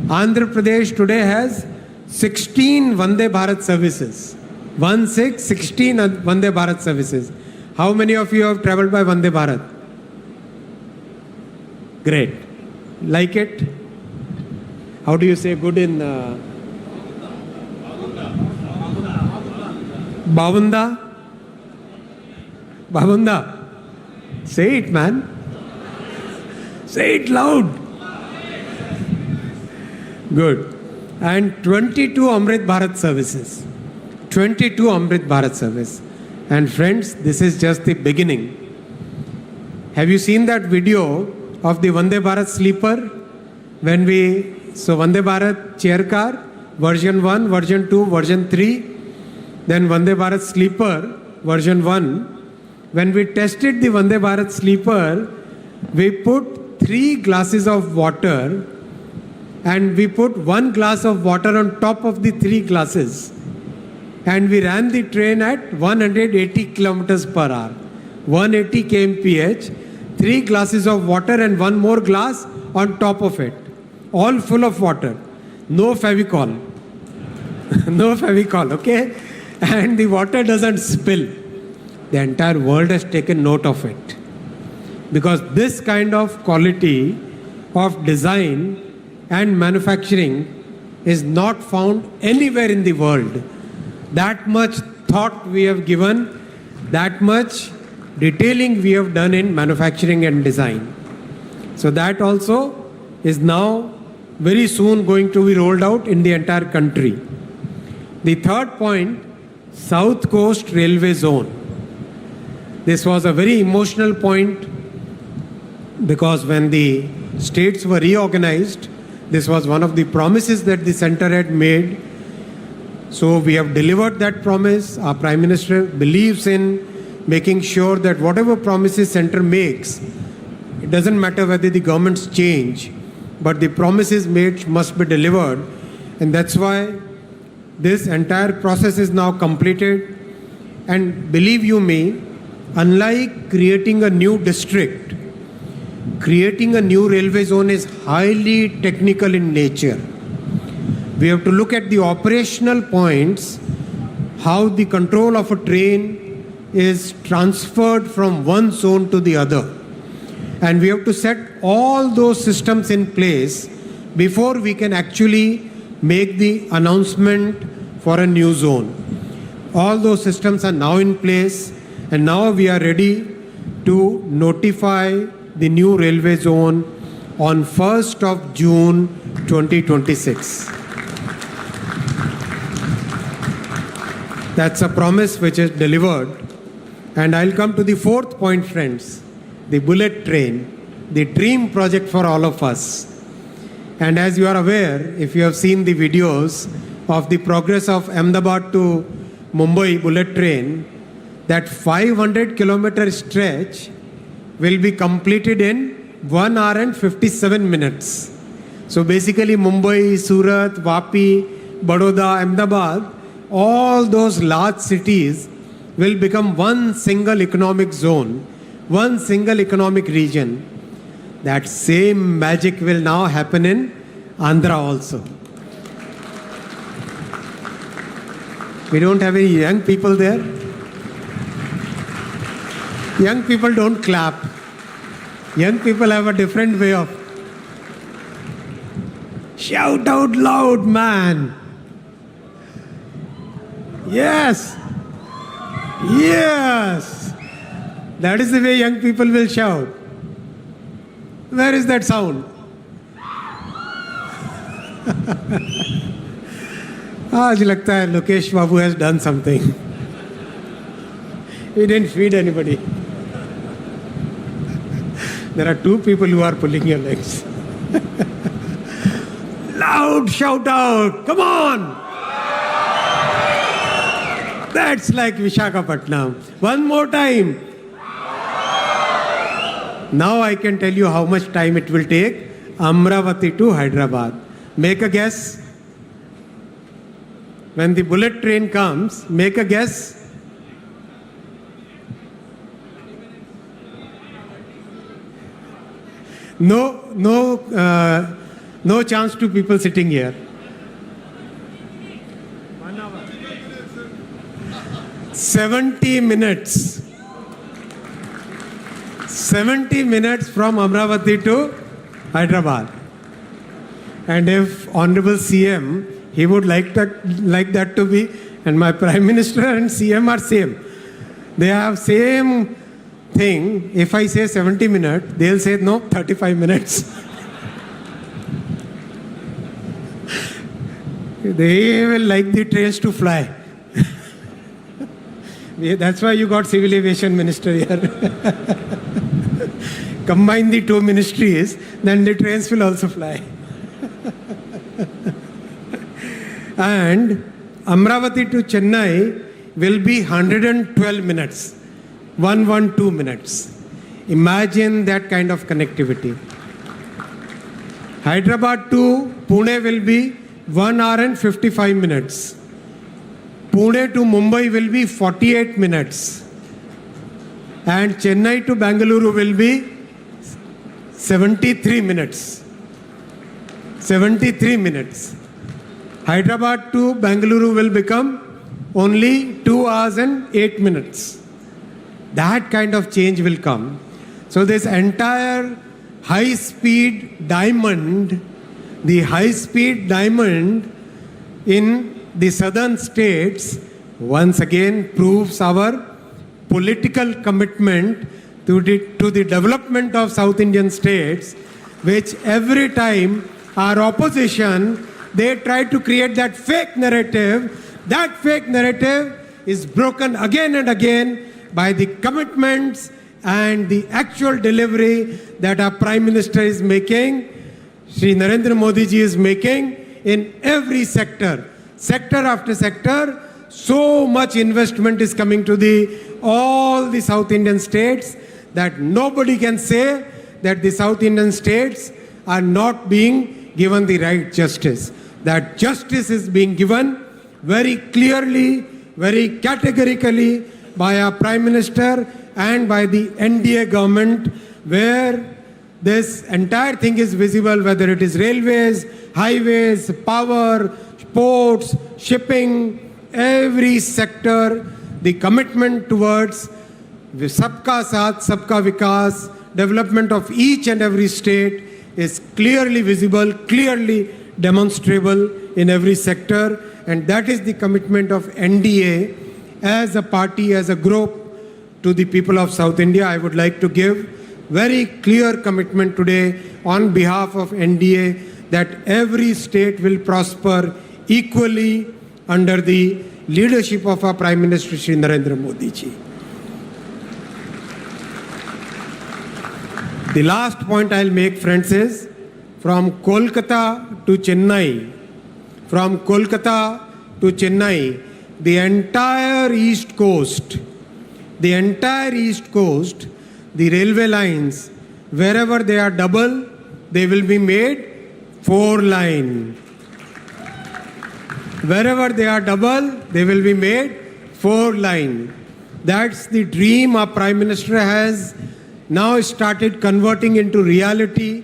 Andhra Pradesh today has 16 Vande Bharat services. 16 Vande Bharat services. How many of you have traveled by Vande Bharat? Great. Like it? How do you say good in Bavunda? Bavunda. Say it, man. Say it loud. Good. And 22 Amrit Bharat services. 22 Amrit Bharat service. And friends, this is just the beginning. Have you seen that video of the Vande Bharat sleeper? So Vande Bharat chair car, version 1, version 2, version 3, then Vande Bharat sleeper, version 1. When we tested the Vande Bharat sleeper, we put 3 glasses of water and we put 1 glass of water on top of the 3 glasses. And we ran the train at 180 kilometers per hour. 180 kmph, 3 glasses of water and 1 more glass on top of it. All full of water. No Fevicol. No Fevicol, okay? And the water doesn't spill. The entire world has taken note of it. Because this kind of quality of design and manufacturing is not found anywhere in the world. That much thought we have given, that much detailing we have done in manufacturing and design. So that also is now very soon going to be rolled out in the entire country. The third point, South Coast Railway Zone. This was a very emotional point because when the states were reorganized, this was one of the promises that the center had made. So we have delivered that promise. Our Prime Minister believes in making sure that whatever promises center makes, it doesn't matter whether the governments change, but the promises made must be delivered. And that's why this entire process is now completed. And believe you me, unlike creating a new district, creating a new railway zone is highly technical in nature. We have to look at the operational points, how the control of a train is transferred from one zone to the other. And we have to set all those systems in place before we can actually make the announcement for a new zone. All those systems are now in place, and now we are ready to notify the new railway zone on 1st of June 2026. That's a promise which is delivered. And I'll come to the fourth point, friends, the bullet train, the dream project for all of us. And as you are aware, if you have seen the videos of the progress of Ahmedabad to Mumbai bullet train, that 500-kilometer stretch will be completed in 1 hour and 57 minutes. So basically Mumbai, Surat, Vapi, Baroda, Ahmedabad, all those large cities will become one single economic zone, one single economic region. That same magic will now happen in Andhra also. We don't have any young people there. Young people don't clap. Young people have a different way of shout out loud, man. Yes. Yes. That is the way young people will shout. Where is that sound? आज लगता है लोकेश बाबू has done something. He didn't feed anybody. There are two people who are pulling your legs. Loud shout out, come on! That's like Vishakhapatnam. One more time. Now I can tell you how much time it will take. Amravati to Hyderabad. Make a guess. When the bullet train comes, make a guess. No chance to people sitting here. 1 hour. 70 minutes. 70 minutes from Amravati to Hyderabad. And if Honorable CM, he would like that to be, and my Prime Minister and CM are same. They have same thing. If I say 70 minutes, they'll say no, 35 minutes. They will like the trains to fly. That's why you got Civil Aviation Minister here. Combine the two ministries, then the trains will also fly. And Amravati to Chennai will be 112 minutes. 112 minutes. Imagine that kind of connectivity. Hyderabad to Pune will be 1 hour and 55 minutes. Pune to Mumbai will be 48 minutes. And Chennai to Bengaluru will be 73 minutes. 73 minutes. Hyderabad to Bengaluru will become only 2 hours and 8 minutes. That kind of change will come. So this entire high-speed diamond, the high-speed diamond in the southern states, once again proves our political commitment to the development of South Indian states, which every time our opposition, they try to create that fake narrative. That fake narrative is broken again and again by the commitments and the actual delivery that our Prime Minister is making, Shri Narendra Modi ji is making in every sector. Sector after sector, so much investment is coming to all the South Indian states that nobody can say that the South Indian states are not being given the right justice. That justice is being given very clearly, very categorically by our Prime Minister and by the NDA government, where this entire thing is visible, whether it is railways, highways, power, ports, shipping, every sector, the commitment towards Sabka Saath, Sabka Vikas, development of each and every state is clearly visible, clearly demonstrable in every sector, and that is the commitment of NDA as a party, as a group to the people of South India. I would like to give very clear commitment today on behalf of NDA that every state will prosper equally under the leadership of our Prime Minister Shri Narendra Modi ji. The last point I'll make, friends, is from Kolkata to Chennai, the entire East Coast, the railway lines, wherever they are double, they will be made 4-line. Wherever they are double, they will be made 4-line. That's the dream our Prime Minister has now started converting into reality.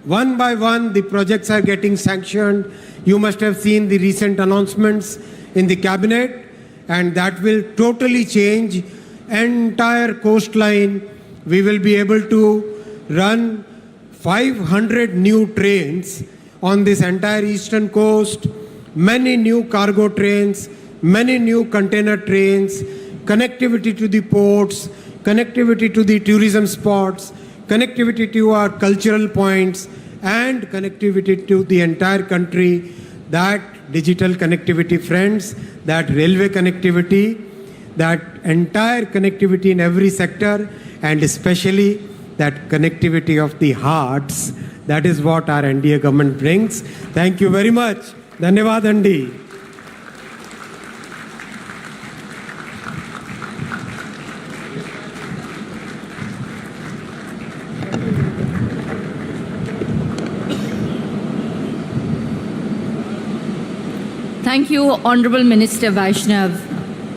One by one, the projects are getting sanctioned. You must have seen the recent announcements in the cabinet, and that will totally change entire coastline. We will be able to run 500 new trains on this entire eastern coast, many new cargo trains, many new container trains, connectivity to the ports, connectivity to the tourism spots, connectivity to our cultural points, and connectivity to the entire country that digital connectivity, friends, that railway connectivity, that entire connectivity in every sector, and especially that connectivity of the hearts. That is what our NDA government brings. Thank you very much. Dhanyavad Andi. Thank you, Honorable Minister Vaishnav.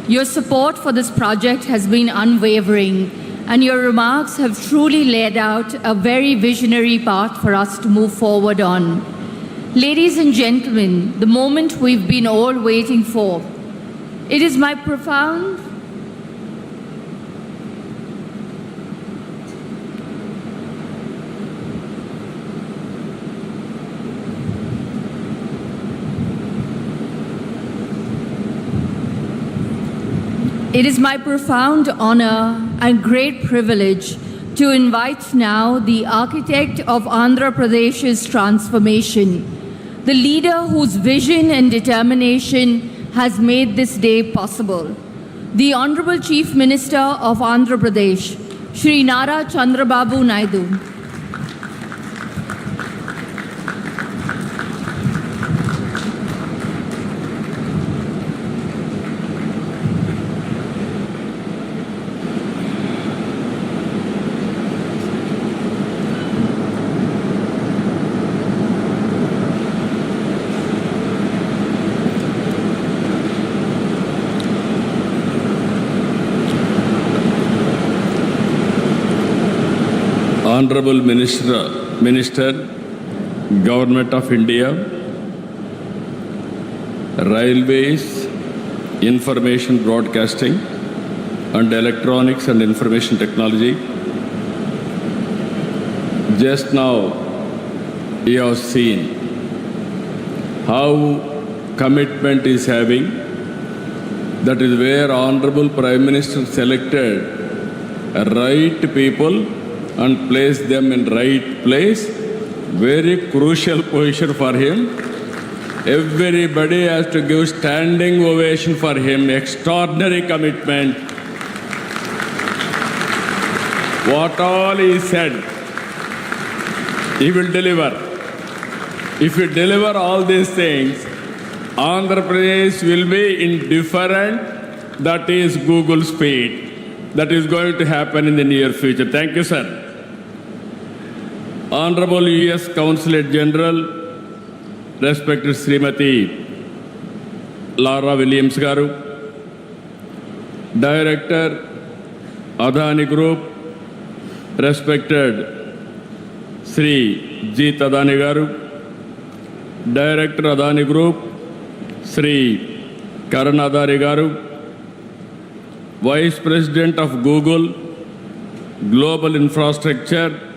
Your support for this project has been unwavering, and your remarks have truly laid out a very visionary path for us to move forward on. Ladies and gentlemen, the moment we've been all waiting for. It is my profound It is my profound honor and great privilege to invite now the architect of Andhra Pradesh's transformation, the leader whose vision and determination has made this day possible, the Honorable Chief Minister of Andhra Pradesh, Shri Nara Chandrababu Naidu. Honorable Minister, Government of India, Railways, Information Broadcasting and Electronics and Information Technology. Just now, you have seen how commitment is having. That is where Honorable Prime Minister selected right people and place them in right place. Very crucial position for him. Everybody has to give standing ovation for him. Extraordinary commitment. What all he said, he will deliver. If you deliver all these things, Andhra Pradesh will be in different, that is Google speed. That is going to happen in the near future. Thank you, sir. Honorable U.S. Consulate General, respected Srimati Lara Williams Garu, Director, Adani Group, respected Shri G. Adani Garu, Director Adani Group, Shri Karan Adani Garu, Vice President of Google, Global Infrastructure,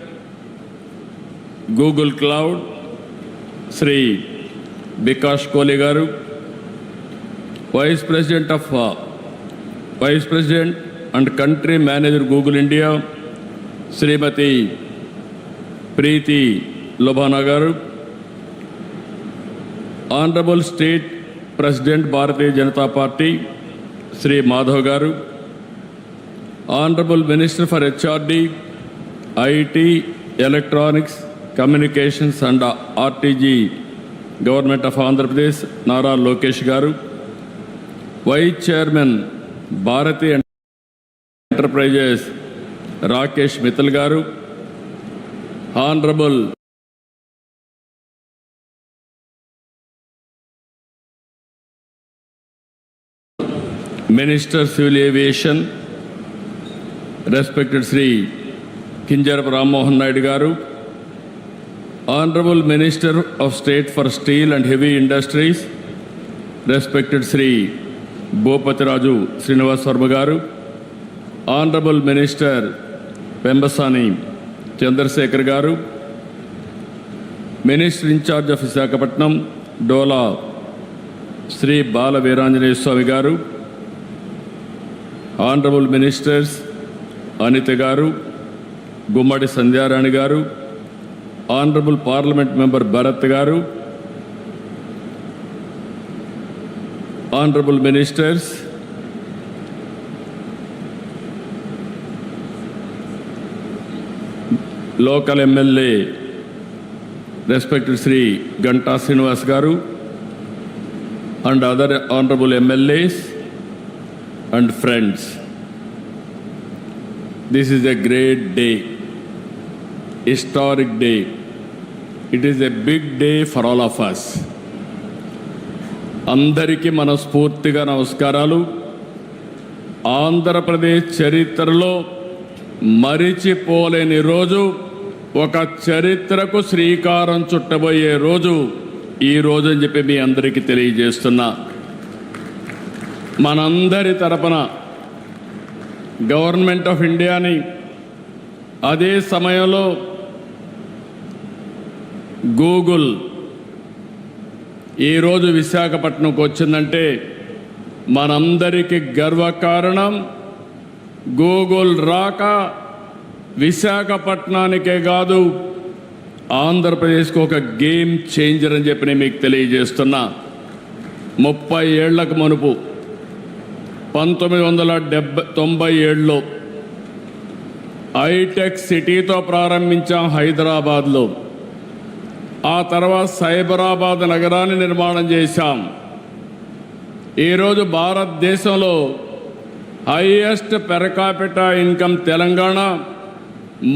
Google Cloud, Shri Bikash Kohli Garu, Vice President and Country Manager Google India, Srimati Preeti Lobhana Garu, Honorable State President Bharatiya Janata Party, Shri Madhav Garu, Honorable Minister for HRD, IT, Electronics, Communications and RTG, Government of Andhra Pradesh, Nara Lokesh Garu, Vice Chairman, Bharati Enterprises, Rakesh Mittal Garu, Honorable Minister Civil Aviation, respected Shri Kinjarap Ram Mohan Naidu Garu, Honorable Minister of State for Steel and Heavy Industries, respected Shri Bhopati Raju Srinivas Varma Garu, Honorable Minister Pembasani Chandrasekhar Garu, Minister in charge of Visakhapatnam, Dola Shri Bala Veeranjaneya Swami Garu, Honorable Ministers Anita Garu, Gummadi Sandhyarani Garu, Honorable Parliament Member Bharat Garu, honorable ministers, local MLA, respected Shri Ganta Srinivas Garu, and other honorable MLAs and friends. This is a great day, historic day. It is a big day for all of us. అందరికీ మనస్ఫూర్తిగా నమస్కారాలు. ఆంధ్రప్రదేశ్ చరిత్రలో మరిచిపోలేని రోజు, ఒక చరిత్రకు శ్రీకారం చుట్టబోయే రోజు ఈ రోజు అని చెప్పి మీ అందరికీ తెలియజేస్తున్నా. మనందరి తరపున గవర్నమెంట్ ఆఫ్ ఇండియాని, అదే సమయంలో గూగుల్ ఈరోజు విశాఖపట్నంకు వచ్చిందంటే మనందరికీ గర్వకారణం. గూగుల్ రాక విశాఖపట్నానికే కాదు, ఆంధ్రప్రదేశ్కి ఒక గేమ్ చేంజర్ అని చెప్పి నేను మీకు తెలియజేస్తున్నా. 30 ఏళ్లకు మునుపు 1997లో హైటెక్ సిటీతో ప్రారంభించాం హైదరాబాద్లో. ఆ తర్వాత సైబరాబాద్ నగరాన్ని నిర్మాణం చేశాం. ఈరోజు భారతదేశంలో highest per capita income Telangana,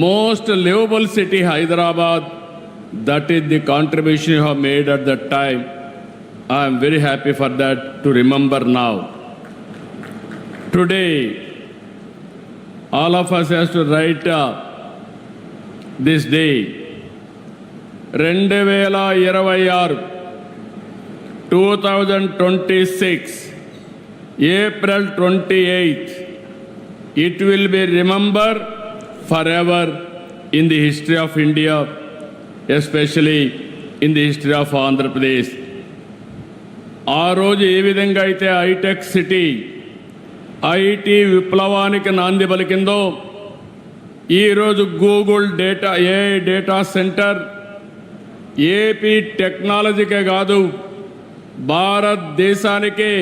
most liveable city Hyderabad. That is the contribution you have made at that time. I'm very happy for that to remember now. Today all of us has to write this day. 2026 2026 April 28th, it will be remembered forever in the history of India, especially in the history of Andhra Pradesh. ఆ రోజు ఏ విధంగా అయితే hitech city, IT విప్లవానికి నాంది పలికిందో, ఈరోజు Google data, AI data centre AP టెక్నాలజీకే కాదు, భారతదేశానికి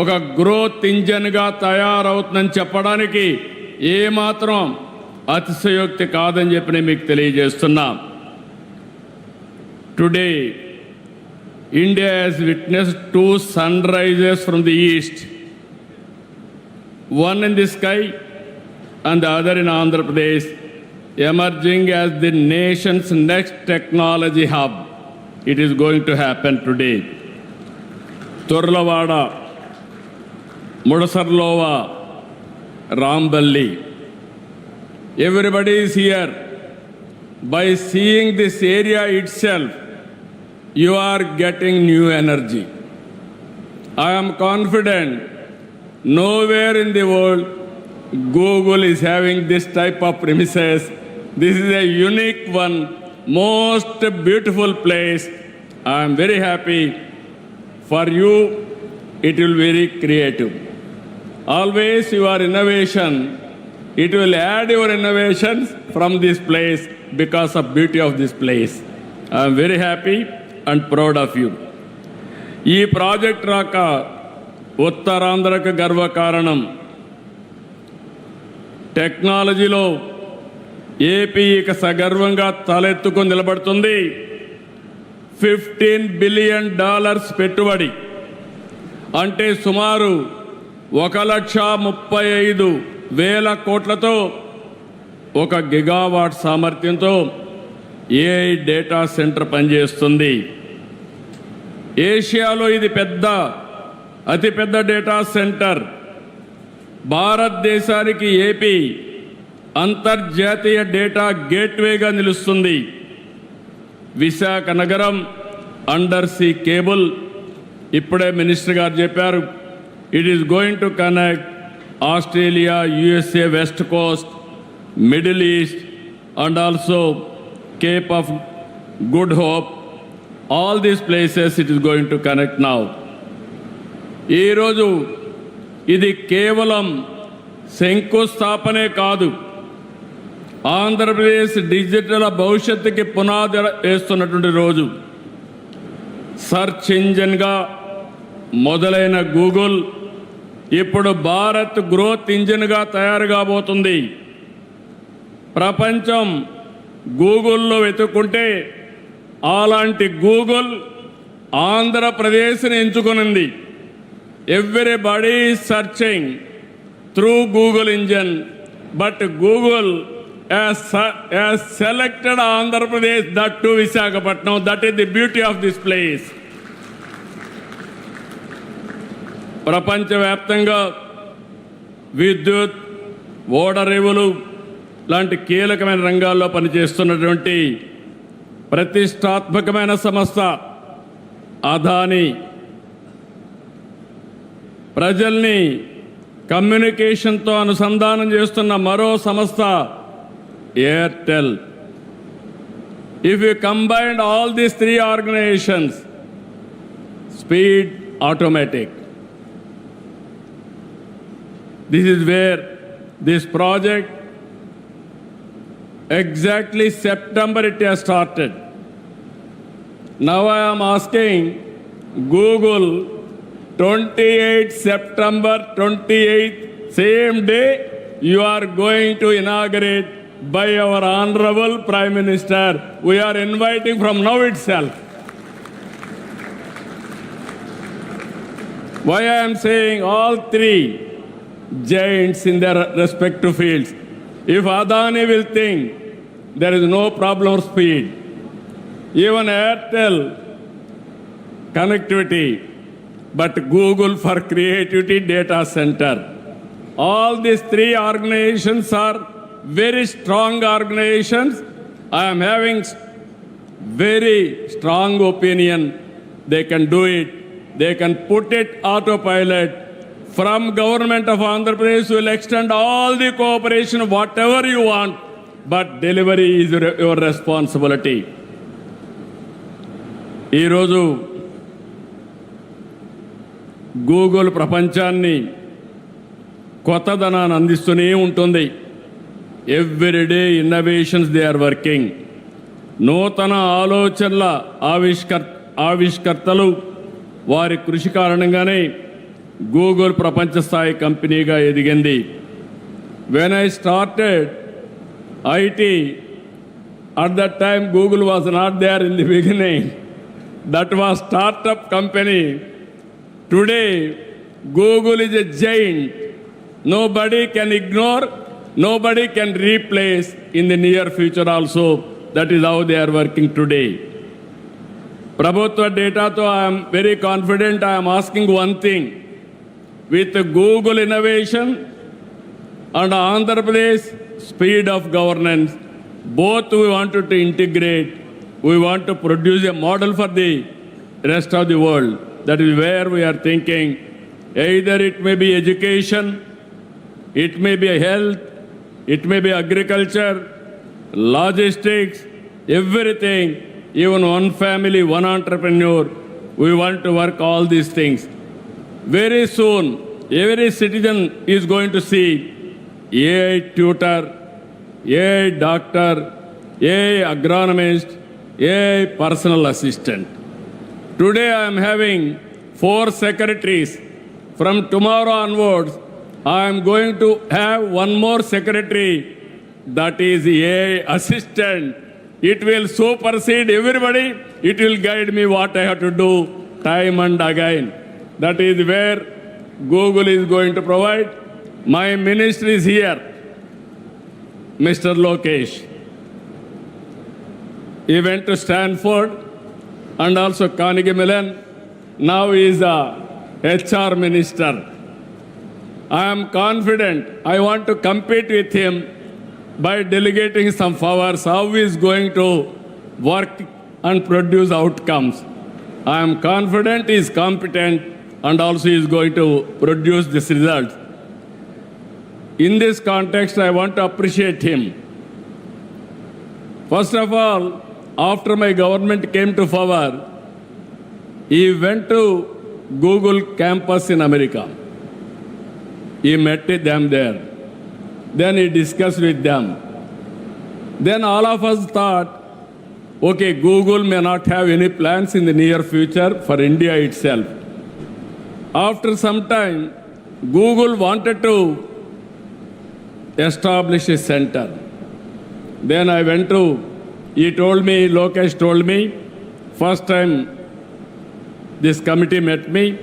ఒక గ్రోత్ ఇంజన్గా తయారవుతుందని చెప్పడానికి ఏమాత్రం అతిశయోక్తి కాదని చెప్పి నేను మీకు తెలియజేస్తున్నా. Today India has witnessed 2 sunrises from the east. One in the sky and the other in Andhra Pradesh, emerging as the nation's next technology hub. It is going to happen today. Turlavada, Mudasarlova, Ramballi. Everybody is here. By seeing this area itself, you are getting new energy. I am confident nowhere in the world Google is having this type of premises. This is a unique one, most beautiful place. I am very happy for you. It will be very creative. Always your innovation, it will add your innovations from this place because of beauty of this place. I am very happy and proud of you. ఈ project రాక ఉత్తరాంధ్రకు గర్వకారణం. టెక్నాలజీలో AP ఇక సగర్వంగా తలెత్తుకొని నిలబడుతుంది. $15 billion పెట్టుబడి అంటే సుమారు 1,35,000 కోట్లతో 1 గిగావాట్ సామర్థ్యంతో ఏఐ డేటా సెంటర్ పనిచేస్తుంది. ఏషియాలో ఇది అతిపెద్ద డేటా సెంటర్. భారతదేశానికి ఏపీ అంతర్జాతీయ డేటా గేట్వేగా నిలుస్తుంది. విశాఖ నగరం అండర్ సీ కేబుల్, ఇప్పుడే మినిస్టర్ గారు చెప్పారు, it is going to connect Australia, USA west Coast, middle east and also Cape of good hope. All these places it is going to connect now. ఈరోజు ఇది కేవలం శంకుస్థాపనే కాదు, Andhra Pradesh digital భవిష్యత్తుకి పునాది వేస్తున్నటువంటి రోజు. సెర్చ్ ఇంజిన్గా మొదలైన గూగుల్ ఇప్పుడు భారత్ గ్రోత్ ఇంజిన్గా తయారు కాబోతుంది. ప్రపంచం గూగుల్లో వెతుక్కుంటే అలాంటి గూగుల్ ఆంధ్రప్రదేశ్ని ఎంచుకునింది. Everybody is searching through Google engine, but Google has selected Andhra Pradesh, that too Visakhapatnam. That is the beauty of this place. ప్రపంచవ్యాప్తంగా విద్యుత్, ఓడరేవులు లాంటి కీలకమైన రంగాల్లో పనిచేస్తున్నటువంటి ప్రతిష్టాత్మకమైన సంస్థ అదాని, ప్రజల్ని కమ్యూనికేషన్తో అనుసంధానం చేస్తున్న మరో సంస్థ Airtel. If you combined all these three organizations, speed automatic. This is where this project, exactly September it has started. Now I am asking Google, 28 September 28th, same day you are going to inaugurate by our Honorable Prime Minister. We are inviting from now itself. Why I am saying all three giants in their respective fields. If Adani will think there is no problem of speed, even Airtel connectivity, but Google for creativity data center. All these three organizations are very strong organizations. I am having very strong opinion. They can do it. They can put it autopilot. From government of Andhra Pradesh will extend all the cooperation, whatever you want, but delivery is your responsibility. ఈ రోజు Google ప్రపంచాన్ని కొత్తదనాన్ని అందిస్తూనే ఉంటుంది. Every day innovations they are working. నూతన ఆలోచనల ఆవిష్కర్తలు వారి కృషి కారణంగానే Google ప్రపంచ స్థాయి కంపెనీగా ఎదిగింది. When I started IT, at that time Google was not there in the beginning. That was startup company. Today Google is a giant. Nobody can ignore. Nobody can replace in the near future also. That is how they are working today. Prabhutva data, I am very confident. I am asking one thing. With Google innovation and Andhra Pradesh speed of governance, both we wanted to integrate. We want to produce a model for the rest of the world. That is where we are thinking. Either it may be education, it may be health, it may be agriculture, logistics, everything, even one family, one entrepreneur. We want to work all these things. Very soon, every citizen is going to see AI tutor, AI doctor, AI agronomist, AI personal assistant. Today I am having 4 secretaries. From tomorrow onwards, I am going to have one more secretary, that is AI assistant. It will supersede everybody. It will guide me what I have to do time and again. That is where Google is going to provide. My minister is here, Mr. Lokesh. He went to Stanford and also Carnegie Mellon. Now he is a HR minister. I am confident. I want to compete with him by delegating some powers, how he is going to work and produce outcomes. I am confident he is competent and also he is going to produce this result. In this context, I want to appreciate him. First of all, after my government came to power, he went to Google campus in America. He met them there. Then he discussed with them. Then all of us thought, okay, Google may not have any plans in the near future for India itself. After some time, Google wanted to establish a center. Then I went to, Lokesh told me, first time this committee met me,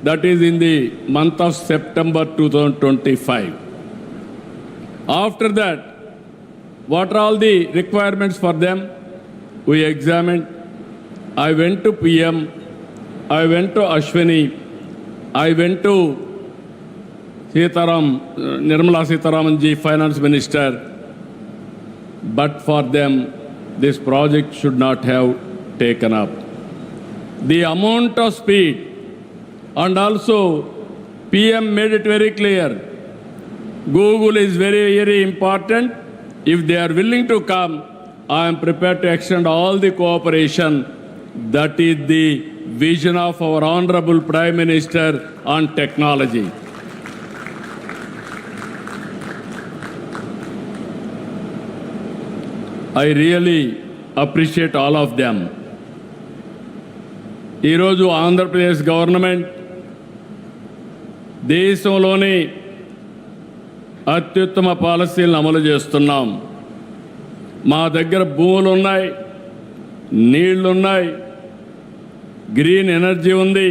that is in the month of September 2025. After that, what are all the requirements for them? We examined. I went to PM, I went to Ashwini, I went to Nirmala Sitharamanji, Finance Minister. But for them, this project should not have taken up. The amount of speed, and also PM made it very clear, Google is very, very important. If they are willing to come, I am prepared to extend all the cooperation. That is the vision of our Honorable Prime Minister on technology. I really appreciate all of them. ఈరోజు Andhra Pradesh government దేశంలోని అత్యుత్తమ పాలసీలను అమలు చేస్తున్నాం. మా దగ్గర భూములు ఉన్నాయి, నీళ్లున్నాయి, గ్రీన్ ఎనర్జీ ఉంది,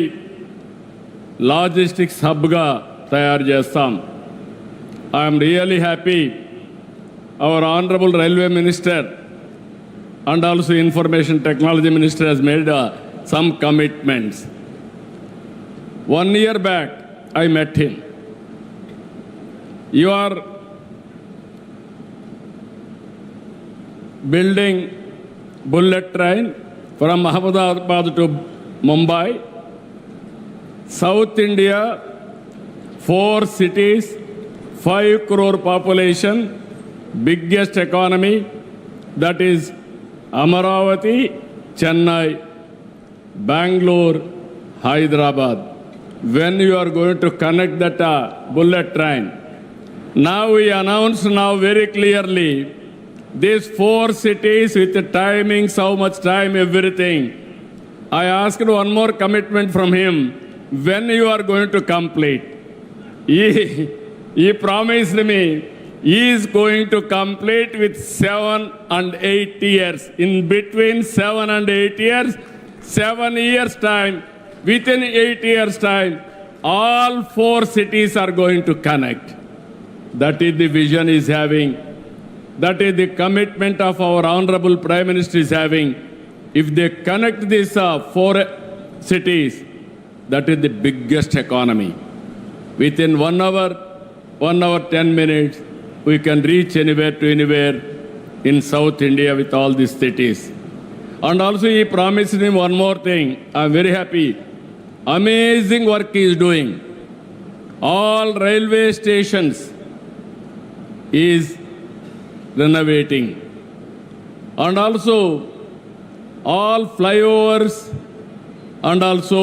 లాజిస్టిక్స్ హబ్గా తయారు చేస్తాం. I'm really happy our Honorable Railway Minister and also Information Technology Minister has made some commitments. 1 year back, I met him. You are building bullet train from Ahmedabad to Mumbai, South India, 4 cities, 5 crore population, biggest economy, that is Amaravati, Chennai, Bangalore, Hyderabad. When you are going to connect that bullet train, now we announce now very clearly these 4 cities with the timings, how much time, everything. I asked one more commitment from him. When you are going to complete? He promised me he is going to complete with 7 and 8 years. In between 7 and 8 years, 7 years time, within 8 years time, all 4 cities are going to connect. That is the vision he is having. That is the commitment of our Honorable Prime Minister is having. If they connect these 4 cities, that is the biggest economy. Within 1 hour, 10 minutes, we can reach anywhere to anywhere in South India with all these cities. And also he promised me one more thing. I am very happy. Amazing work he is doing. All railway stations he is renovating. And also all flyovers and also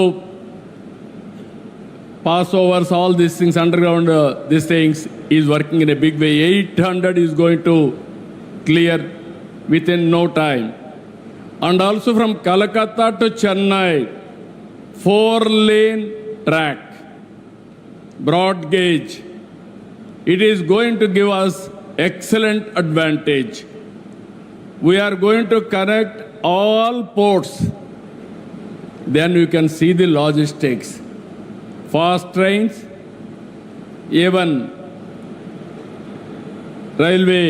passovers, all these things, underground, these things, is working in a big way. 800 is going to clear within no time. And also from Calcutta to Chennai, 4-lane track, broad gauge. It is going to give us excellent advantage. We are going to connect all ports. Then you can see the logistics. Fast trains, even railway,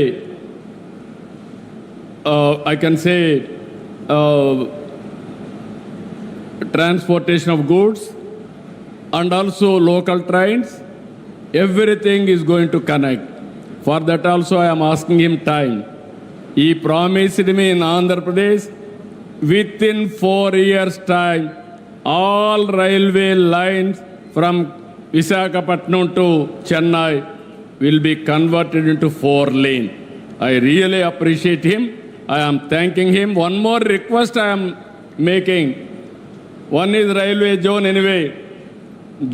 I can say transportation of goods, and also local trains, everything is going to connect. For that also I am asking him time. He promised me in Andhra Pradesh, within 4 years' time, all railway lines from Visakhapatnam to Chennai will be converted into 4-lane. I really appreciate him. I am thanking him. One more request I am making. One is railway zone anyway.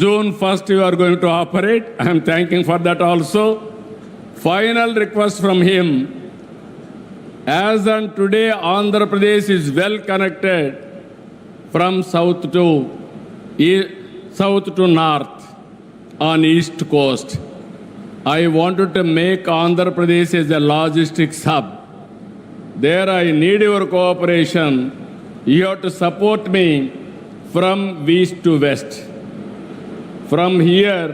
June 1st you are going to operate. I am thanking for that also. Final request from him. As on today, Andhra Pradesh is well connected from south to south to north on east coast. I wanted to make Andhra Pradesh as a logistics hub. There I need your cooperation. You have to support me from east to west. From here,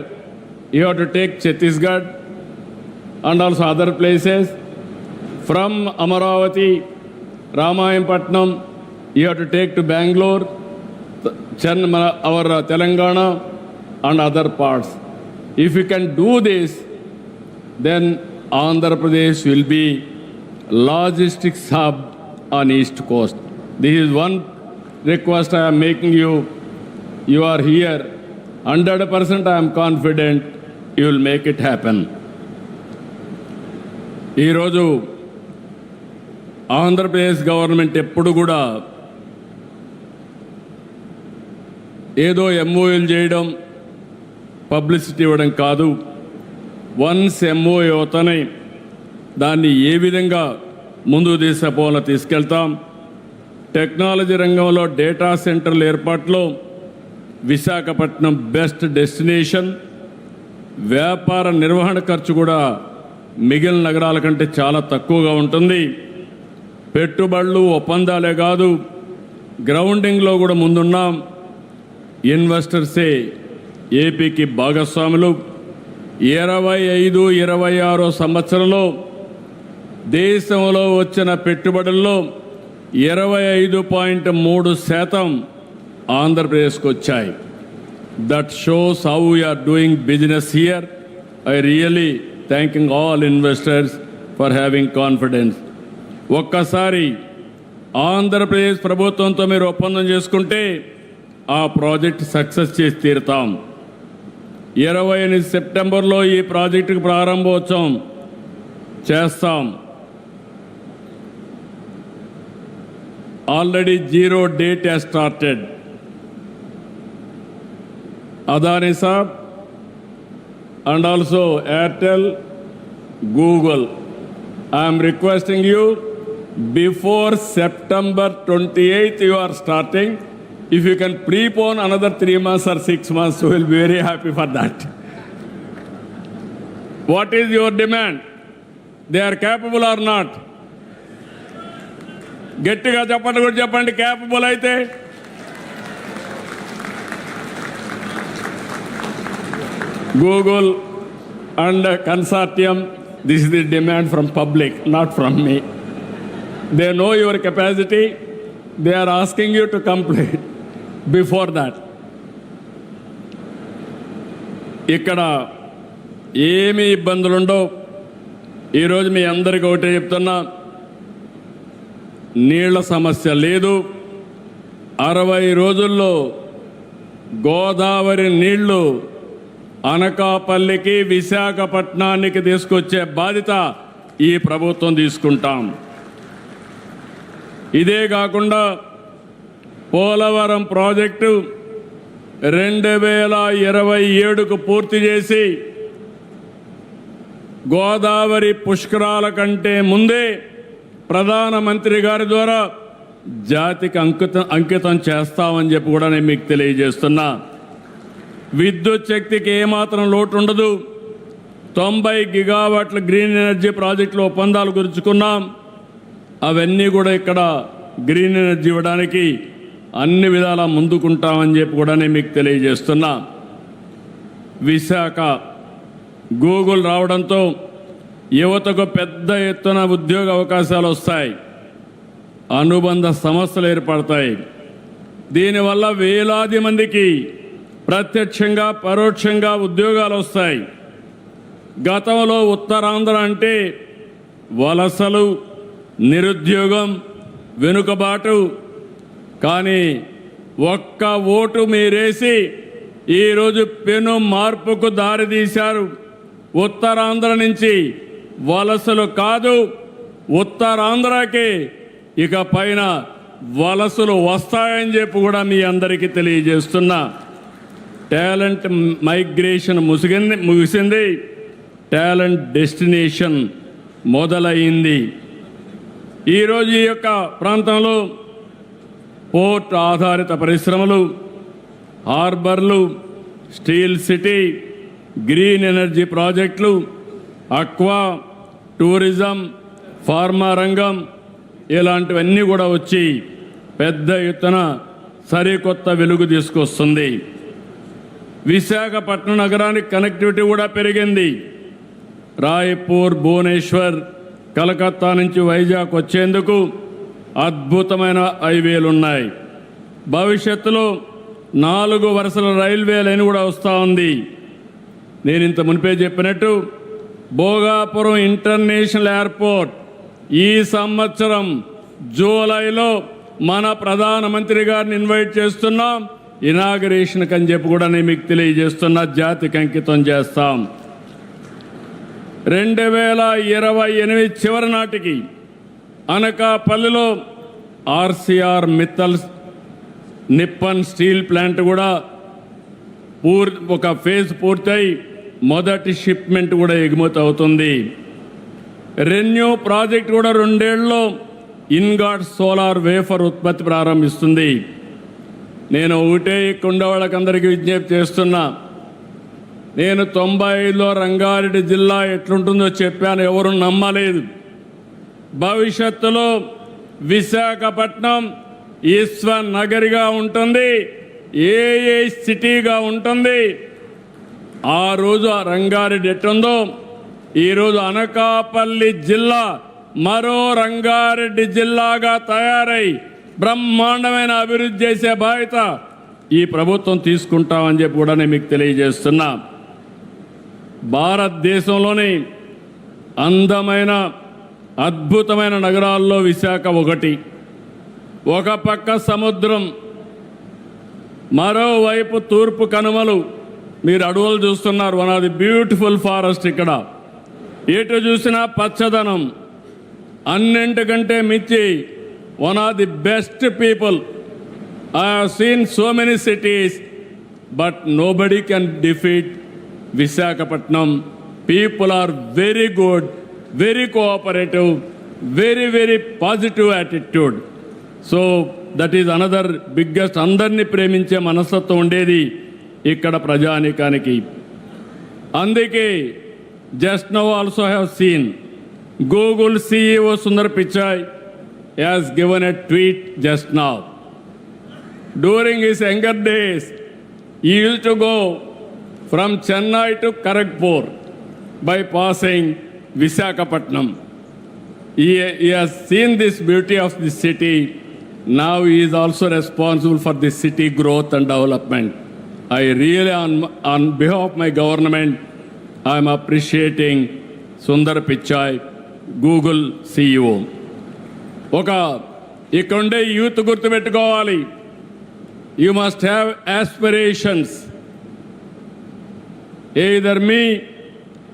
you have to take Chhattisgarh and also other places. From Amaravati, Ramayanpatnam, you have to take to Bangalore, our Telangana and other parts. If you can do this, then Andhra Pradesh will be logistics hub on east coast. This is one request I am making you. You are here. 100% I am confident you will make it happen. ఈరోజు Andhra Pradesh government ఎప్పుడు కూడా ఏదో ఎంఓయూలు చేయడం, publicity ఇవ్వడం కాదు. Once MoU అవుతానే దాన్ని ఏ విధంగా ముందుకు తీసుకెళ్తాం. టెక్నాలజీ రంగంలో డేటా సెంటర్ల ఏర్పాటులో విశాఖపట్నం బెస్ట్ డెస్టినేషన్. వ్యాపార నిర్వహణ ఖర్చు కూడా మిగిలిన నగరాల కంటే చాలా తక్కువగా ఉంటుంది. పెట్టుబడులు ఒప్పందాలే కాదు, గ్రౌండింగ్లో కూడా ముందున్నాం. ఇన్వెస్టర్సే ఏపీకి భాగస్వాములు. 25-26 సంవత్సరంలో దేశంలో వచ్చిన పెట్టుబడుల్లో 25.3% ఆంధ్రప్రదేశ్కు వచ్చాయి. That shows how we're doing business here. I really thanking all investors for having confidence. ఒక్కసారి ఆంధ్రప్రదేశ్ ప్రభుత్వంతో మీరు ఒప్పందం చేసుకుంటే ఆ ప్రాజెక్ట్ సక్సెస్ చేసి తీరుతాం. 28 సెప్టెంబర్లో ఈ ప్రాజెక్టుకు ప్రారంభోత్సవం చేస్తాం. Already zero date has started. Adani Saab and also Airtel, Google. I am requesting you, before September 28th you are starting. If you can prepone another 3 months or 6 months, we will be very happy for that. What is your demand? They are capable or not? గట్టిగా చెప్పండి capable అయితే. Google and consortium, this is the demand from public, not from me. They know your capacity. They are asking you to complete before that. ఇక్కడ ఏమి ఇబ్బందులుండో ఈరోజు మీ అందరికీ ఒకటే చెప్తున్నా, నీళ్ల సమస్య లేదు. 60 రోజుల్లో గోదావరి నీళ్లు అనకాపల్లికి, విశాఖపట్నానికి తీసుకొచ్చే బాధ్యత ఈ ప్రభుత్వం తీసుకుంటాం. ఇదే కాకుండా పోలవరం ప్రాజెక్టు 2027కు పూర్తి చేసి గోదావరి పుష్కరాల కంటే ముందే ప్రధానమంత్రి గారి ద్వారా జాతికి అంకితం చేస్తామని చెప్పి కూడా నేను మీకు తెలియజేస్తున్నా. విద్యుత్ శక్తికి ఏమాత్రం లోటు ఉండదు. 90 గిగావాట్ల గ్రీన్ ఎనర్జీ ప్రాజెక్టులు ఒప్పందాలు కుదుర్చుకున్నాం. అవన్నీ కూడా ఇక్కడ గ్రీన్ ఎనర్జీ ఇవ్వడానికి అన్ని విధాలా ముందుకుంటామని చెప్పి కూడా నేను మీకు తెలియజేస్తున్నా. విశాఖ గూగుల్ రావడంతో యువతకు పెద్ద ఎత్తున ఉద్యోగ అవకాశాలు వస్తాయి, అనుబంధ సంస్థలు ఏర్పడతాయి. దీనివల్ల వేలాది మందికి ప్రత్యక్షంగా పరోక్షంగా ఉద్యోగాలు వస్తాయి. గతంలో ఉత్తరాంధ్ర అంటే వలసలు, నిరుద్యోగం, వెనుకబాటు. కానీ ఒక్క ఓటు మీరేసి ఈరోజు పెను మార్పుకు దారితీశారు. ఉత్తరాంధ్ర నుంచి వలసలు కాదు, ఉత్తరాంధ్రకి ఇక పైన వలసలు వస్తాయని చెప్పి కూడా మీ అందరికీ తెలియజేస్తున్నా. టాలెంట్ మైగ్రేషన్ ముగిసింది, టాలెంట్ డెస్టినేషన్ మొదలైంది. ఈరోజు ఈ యొక్క ప్రాంతంలో పోర్ట్ ఆధారిత పరిశ్రమలు, హార్బర్లు, స్టీల్ సిటీ, గ్రీన్ ఎనర్జీ ప్రాజెక్టులు, అక్వా, టూరిజం, ఫార్మా రంగం ఇలాంటివన్నీ కూడా వచ్చి పెద్ద ఎత్తున సరికొత్త వెలుగు తీసుకొస్తుంది. విశాఖపట్నం నగరానికి కనెక్టివిటీ కూడా పెరిగింది. రాయ్పూర్, భువనేశ్వర్, కలకత్తా నుంచి వైజాగ్ వచ్చేందుకు అద్భుతమైన హైవేలు ఉన్నాయి. భవిష్యత్తులో 4 వరుసల రైల్వే లైన్ కూడా వస్తూ ఉంది. నేను ఇంత మునిపే చెప్పినట్టు భోగాపురం ఇంటర్నేషనల్ ఎయిర్పోర్ట్ ఈ సంవత్సరం జూలైలో మన ప్రధానమంత్రి గారిని ఇన్వైట్ చేస్తున్నాం. ఇనాగరేషన్కి అని చెప్పి కూడా నేను మీకు తెలియజేస్తున్నా, జాతికి అంకితం చేస్తాం. 2028 చివరి నాటికి అనకాపల్లిలో RCR Mittal Nippon steel plant కూడా ఒక ఫేజ్ పూర్తయి మొదటి షిప్మెంట్ కూడా ఎగుమతి అవుతుంది. రెన్యూ ప్రాజెక్ట్ కూడా 2 ఏళ్లలో ఇన్గాట్ సోలార్ వేఫర్ ఉత్పత్తి ప్రారంభిస్తుంది. నేను ఒకటే ఇక్కడ వాళ్ళకందరికీ విజ్ఞప్తి చేస్తున్నా. నేను 95లో రంగారెడ్డి జిల్లా ఎట్లుంటుందో చెప్పాను, ఎవరు నమ్మలేదు. భవిష్యత్తులో విశాఖపట్నం విశ్వనగరిగా ఉంటుంది, ఏ సిటీగా ఉంటుంది. ఆ రోజు ఆ రంగారెడ్డి ఎట్టుందో ఈరోజు అనకాపల్లి జిల్లా మరో రంగారెడ్డి జిల్లాగా తయారై బ్రహ్మాండమైన అభివృద్ధి చేసే బాధ్యత ఈ ప్రభుత్వం తీసుకుంటామని చెప్పి కూడా నేను మీకు తెలియజేస్తున్నా. భారతదేశంలోని అందమైన అద్భుతమైన నగరాల్లో విశాఖ ఒకటి. ఒక పక్క సముద్రం, మరోవైపు తూర్పు కనుమలు. మీరు అడవులు చూస్తున్నారు, one of the beautiful forest. ఇక్కడ ఎటు చూసినా పచ్చదనం. అన్నింటికంటే మించి one of the best people. I have seen so many cities but nobody can defeat Visakhapatnam. People are very good, very cooperative, very positive attitude. So that is another biggest. అందరినీ ప్రేమించే మనస్తత్వం ఉండేది ఇక్కడ ప్రజానీకానికి. అందుకే just now also I have seen Google CEO Sundar Pichai has given a tweet just now. During his younger days, he used to go from Chennai to Kharagpur by passing Visakhapatnam. He has seen this beauty of the city. Now he is also responsible for the city growth and development. I really, on behalf of my government, I am appreciating Sundar Pichai, Google CEO. ఇక్కడుండే youth గుర్తుపెట్టుకోవాలి. You must have aspirations. Either me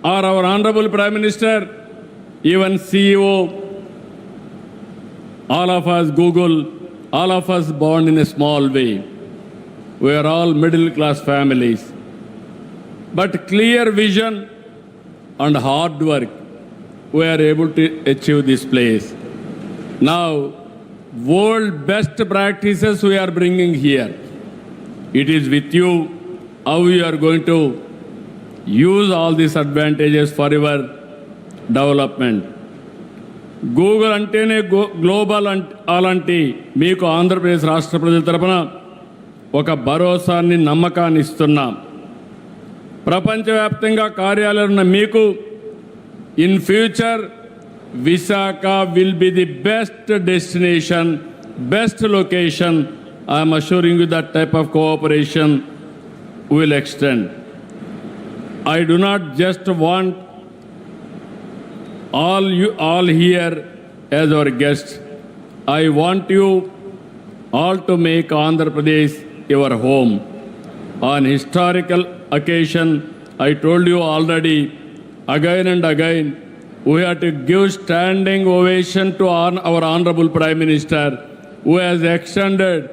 or our Honorable Prime Minister, even CEO, all of us, Google, all of us born in a small way. We are all middle class families. But clear vision and hard work, we are able to achieve this place. Now, world best practices we are bringing here. It is with you how you are going to use all these advantages for your development. Google అంటేనే global అలాంటి మీకు ఆంధ్రప్రదేశ్ రాష్ట్ర ప్రజల తరపున ఒక భరోసాన్ని, నమ్మకాన్ని ఇస్తున్నాం. ప్రపంచవ్యాప్తంగా కార్యాలయాలు ఉన్న మీకు in future Visakha will be the best destination, best location. I'm assuring you that type of cooperation will extend. I do not just want all here as our guests. I want you all to make Andhra Pradesh your home. On historical occasion, I told you already, again and again, we have to give standing ovation to our Honorable Prime Minister, who has extended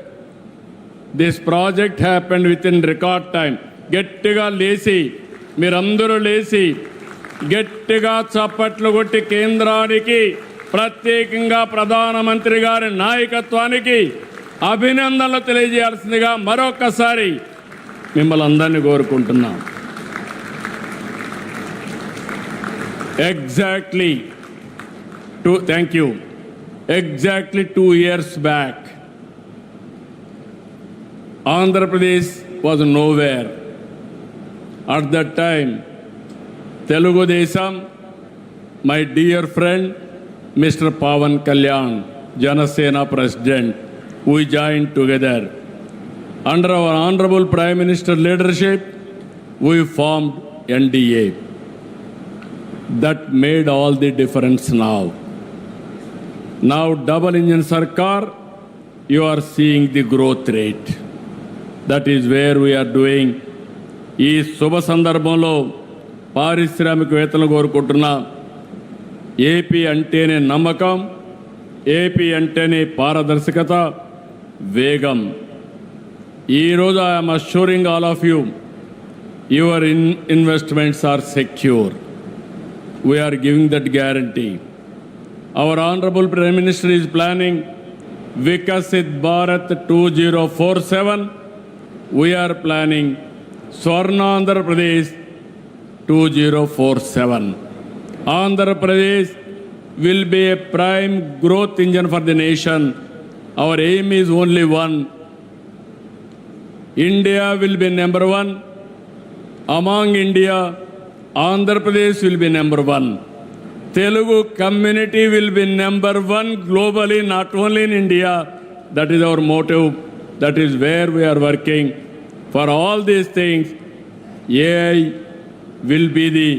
this project. Happened within record time. గట్టిగా లేచి మీరందరూ లేచి గట్టిగా చప్పట్లు కొట్టి కేంద్రానికి, ప్రత్యేకంగా ప్రధానమంత్రి గారి నాయకత్వానికి అభినందనలు తెలియజేయాల్సిందిగా మరొకసారి మిమ్మల్ని అందరినీ కోరుకుంటున్నాం. Exactly 2 years back, Andhra Pradesh was nowhere. At that time, Telugu Desam, my dear friend, Mr. Pawan Kalyan, Janasena President, we joined together. Under our Honorable Prime Minister leadership, we formed NDA. That made all the difference now. Now, double engine Sarkar, you are seeing the growth rate. That is where we are doing. ఈ శుభ సందర్భంలో పారిశ్రామికవేత్తలు కోరుకుంటున్నా, AP అంటేనే నమ్మకం, AP అంటేనే పారదర్శకత, వేగం. ఈరోజు I'm assuring all of you, your investments are secure. We are giving that guarantee. Our Honorable Prime Minister is planning Vikasit Bharat 2047. We are planning Swarna Andhra Pradesh 2047. Andhra Pradesh will be a prime growth engine for the nation. Our aim is only one. India will be number one. Among India, Andhra Pradesh will be number one. Telugu community will be number one globally, not only in India. That is our motive. That is where we are working. For all these things, AI will be the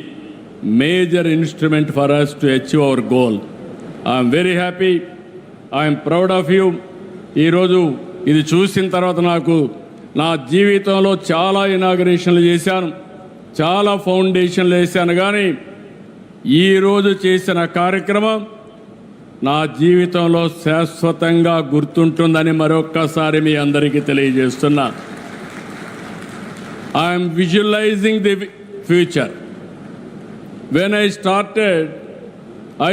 major instrument for us to achieve our goal. I am very happy. I am proud of you. ఈరోజు ఇది చూసిన తర్వాత నాకు నా జీవితంలో చాలా ఇనాగరేషన్లు చేశాను, చాలా ఫౌండేషన్లు వేశాను, కానీ ఈరోజు చేసిన కార్యక్రమం నా జీవితంలో శాశ్వతంగా గుర్తుంటుందని మరొక్కసారి మీ అందరికీ తెలియజేస్తున్నా. I'm visualising the future. When I started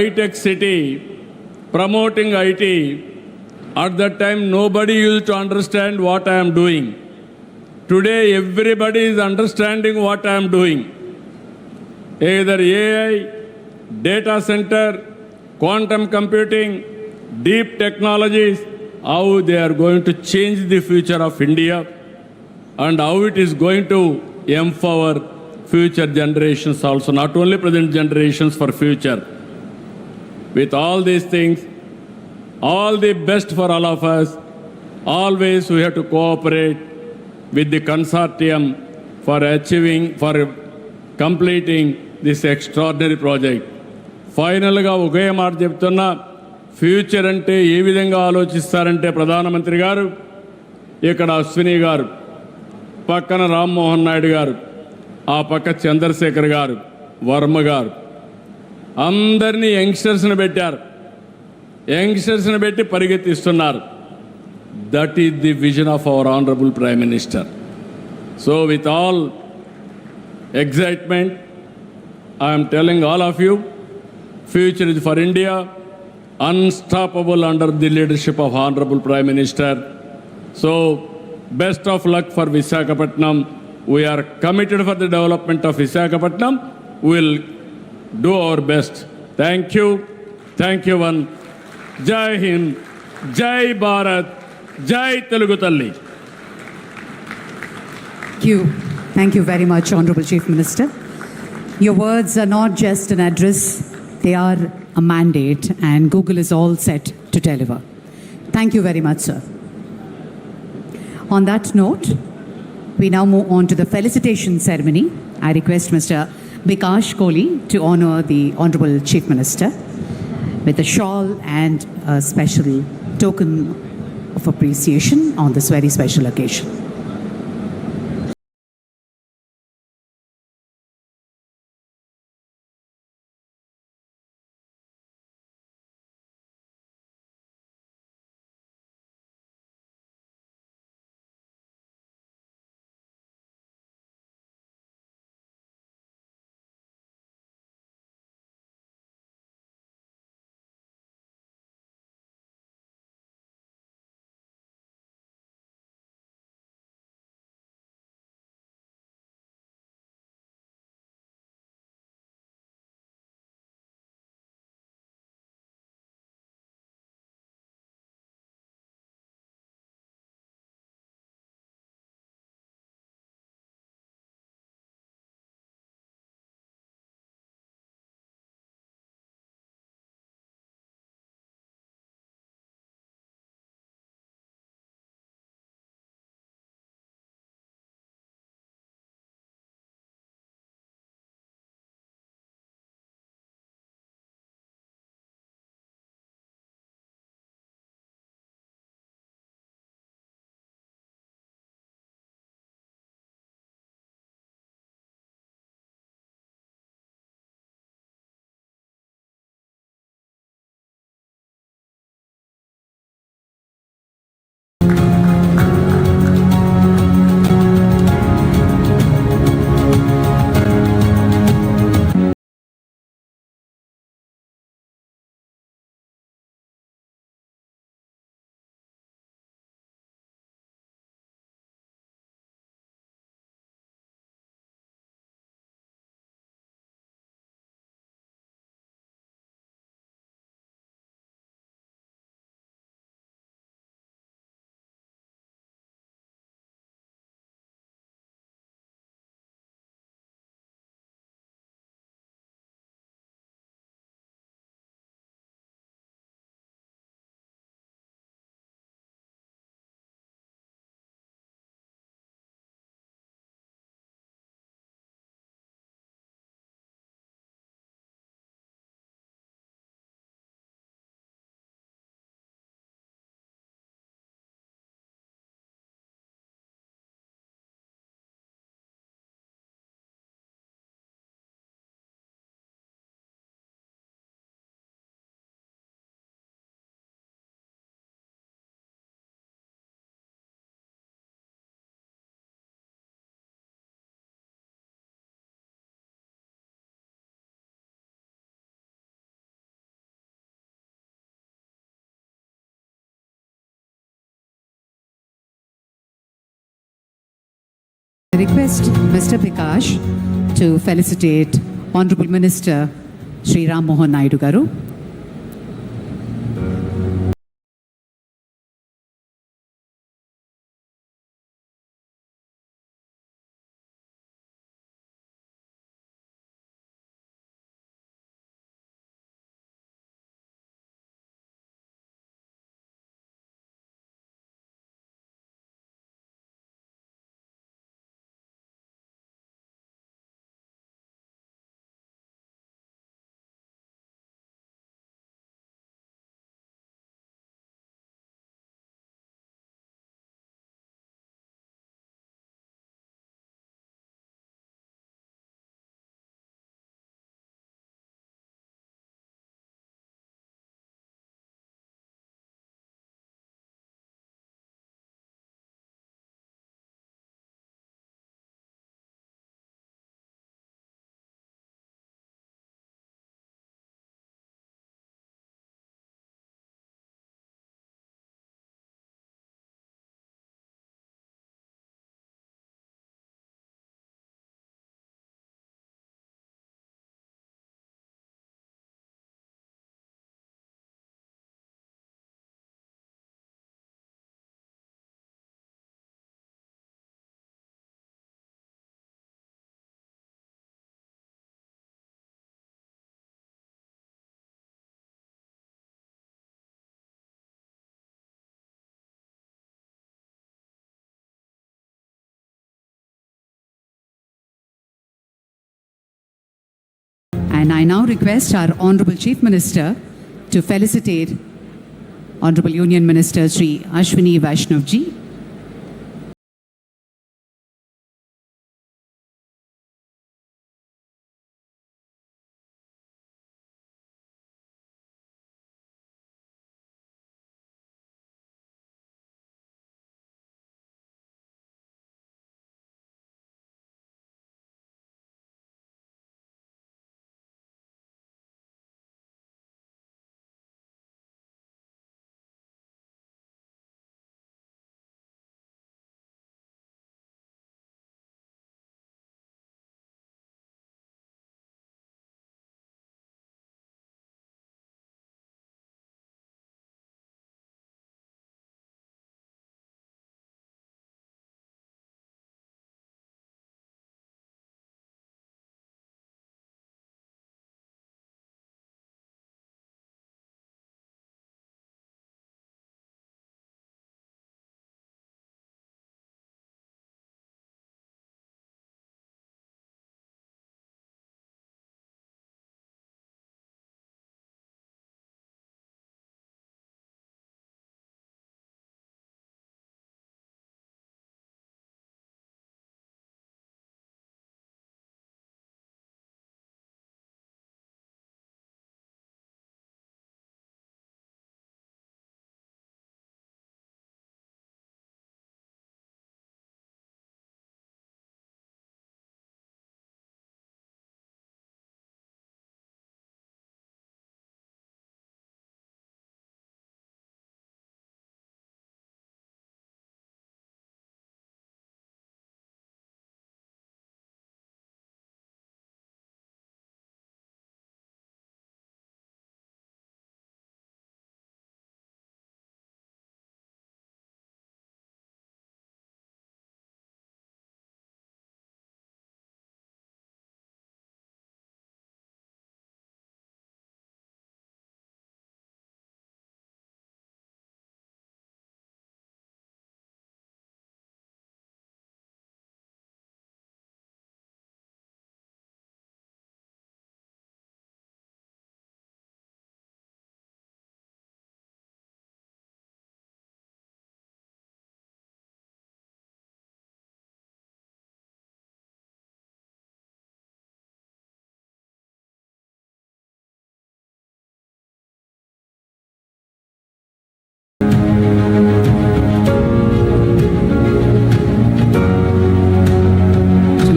ఐటెక్ City promoting IT, at that time nobody used to understand what I am doing. Today everybody is understanding what I am doing. Either AI, data center, quantum computing, deep technologies, how they are going to change the future of India and how it is going to empower future generations also, not only present generations, for future. With all these things, all the best for all of us. Always we have to cooperate with the consortium for achieving, for completing this extraordinary project. ఫైనల్గా ఒకే మాట చెప్తున్నా, future అంటే ఏ విధంగా ఆలోచిస్తారంటే ప్రధానమంత్రి గారు, ఇక్కడ అశ్విని గారు, పక్కన రామ్మోహన్ నాయుడు గారు, ఆ పక్క చంద్రశేఖర్ గారు, వర్మ గారు, అందరినీ యంగ్స్టర్స్ని పెట్టారు. యంగ్స్టర్స్ని పెట్టి పరిగెత్తిస్తున్నారు. That is the vision of our honourable prime minister. So with all excitement I'm telling all of you, future is for India, unstoppable under the leadership of Honorable Prime Minister. So, best of luck for Visakhapatnam. We are committed for the development of Visakhapatnam. We will do our best. Thank you. Thank you, one. Jai Hind, Jai Bharat, Jai Telugu Talli. Thank you. Thank you very much, Honorable Chief Minister. Your words are not just an address, they are a mandate, and Google is all set to deliver. Thank you very much, sir. On that note, we now move on to the felicitation ceremony. I request Mr. Bikash Kohli to honor the Honorable Chief Minister with a shawl and a special token of appreciation on this very special occasion. I request Mr. Bikash to felicitate Honorable Minister Shri Ram Mohan Naidu Garu. And I now request our Honorable Chief Minister to felicitate Honorable Union Minister Shri Ashwini Vaishnav ji.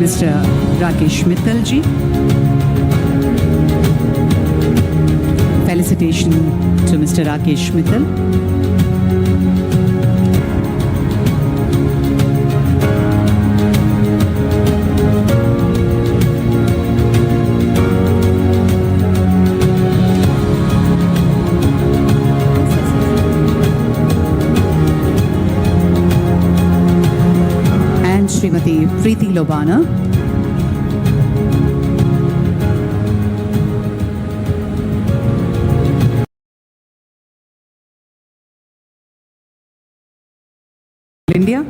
Mr. Rakesh Mittal ji. Felicitation to Mr. Rakesh Mittal. Srimati Preeti Lobana. India.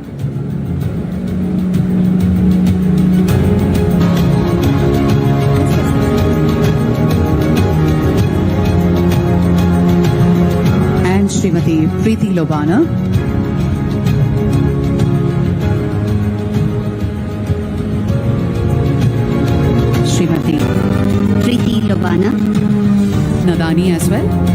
And Srimati Preeti Lobana. Srimati Preeti Lobana. Nadani as well.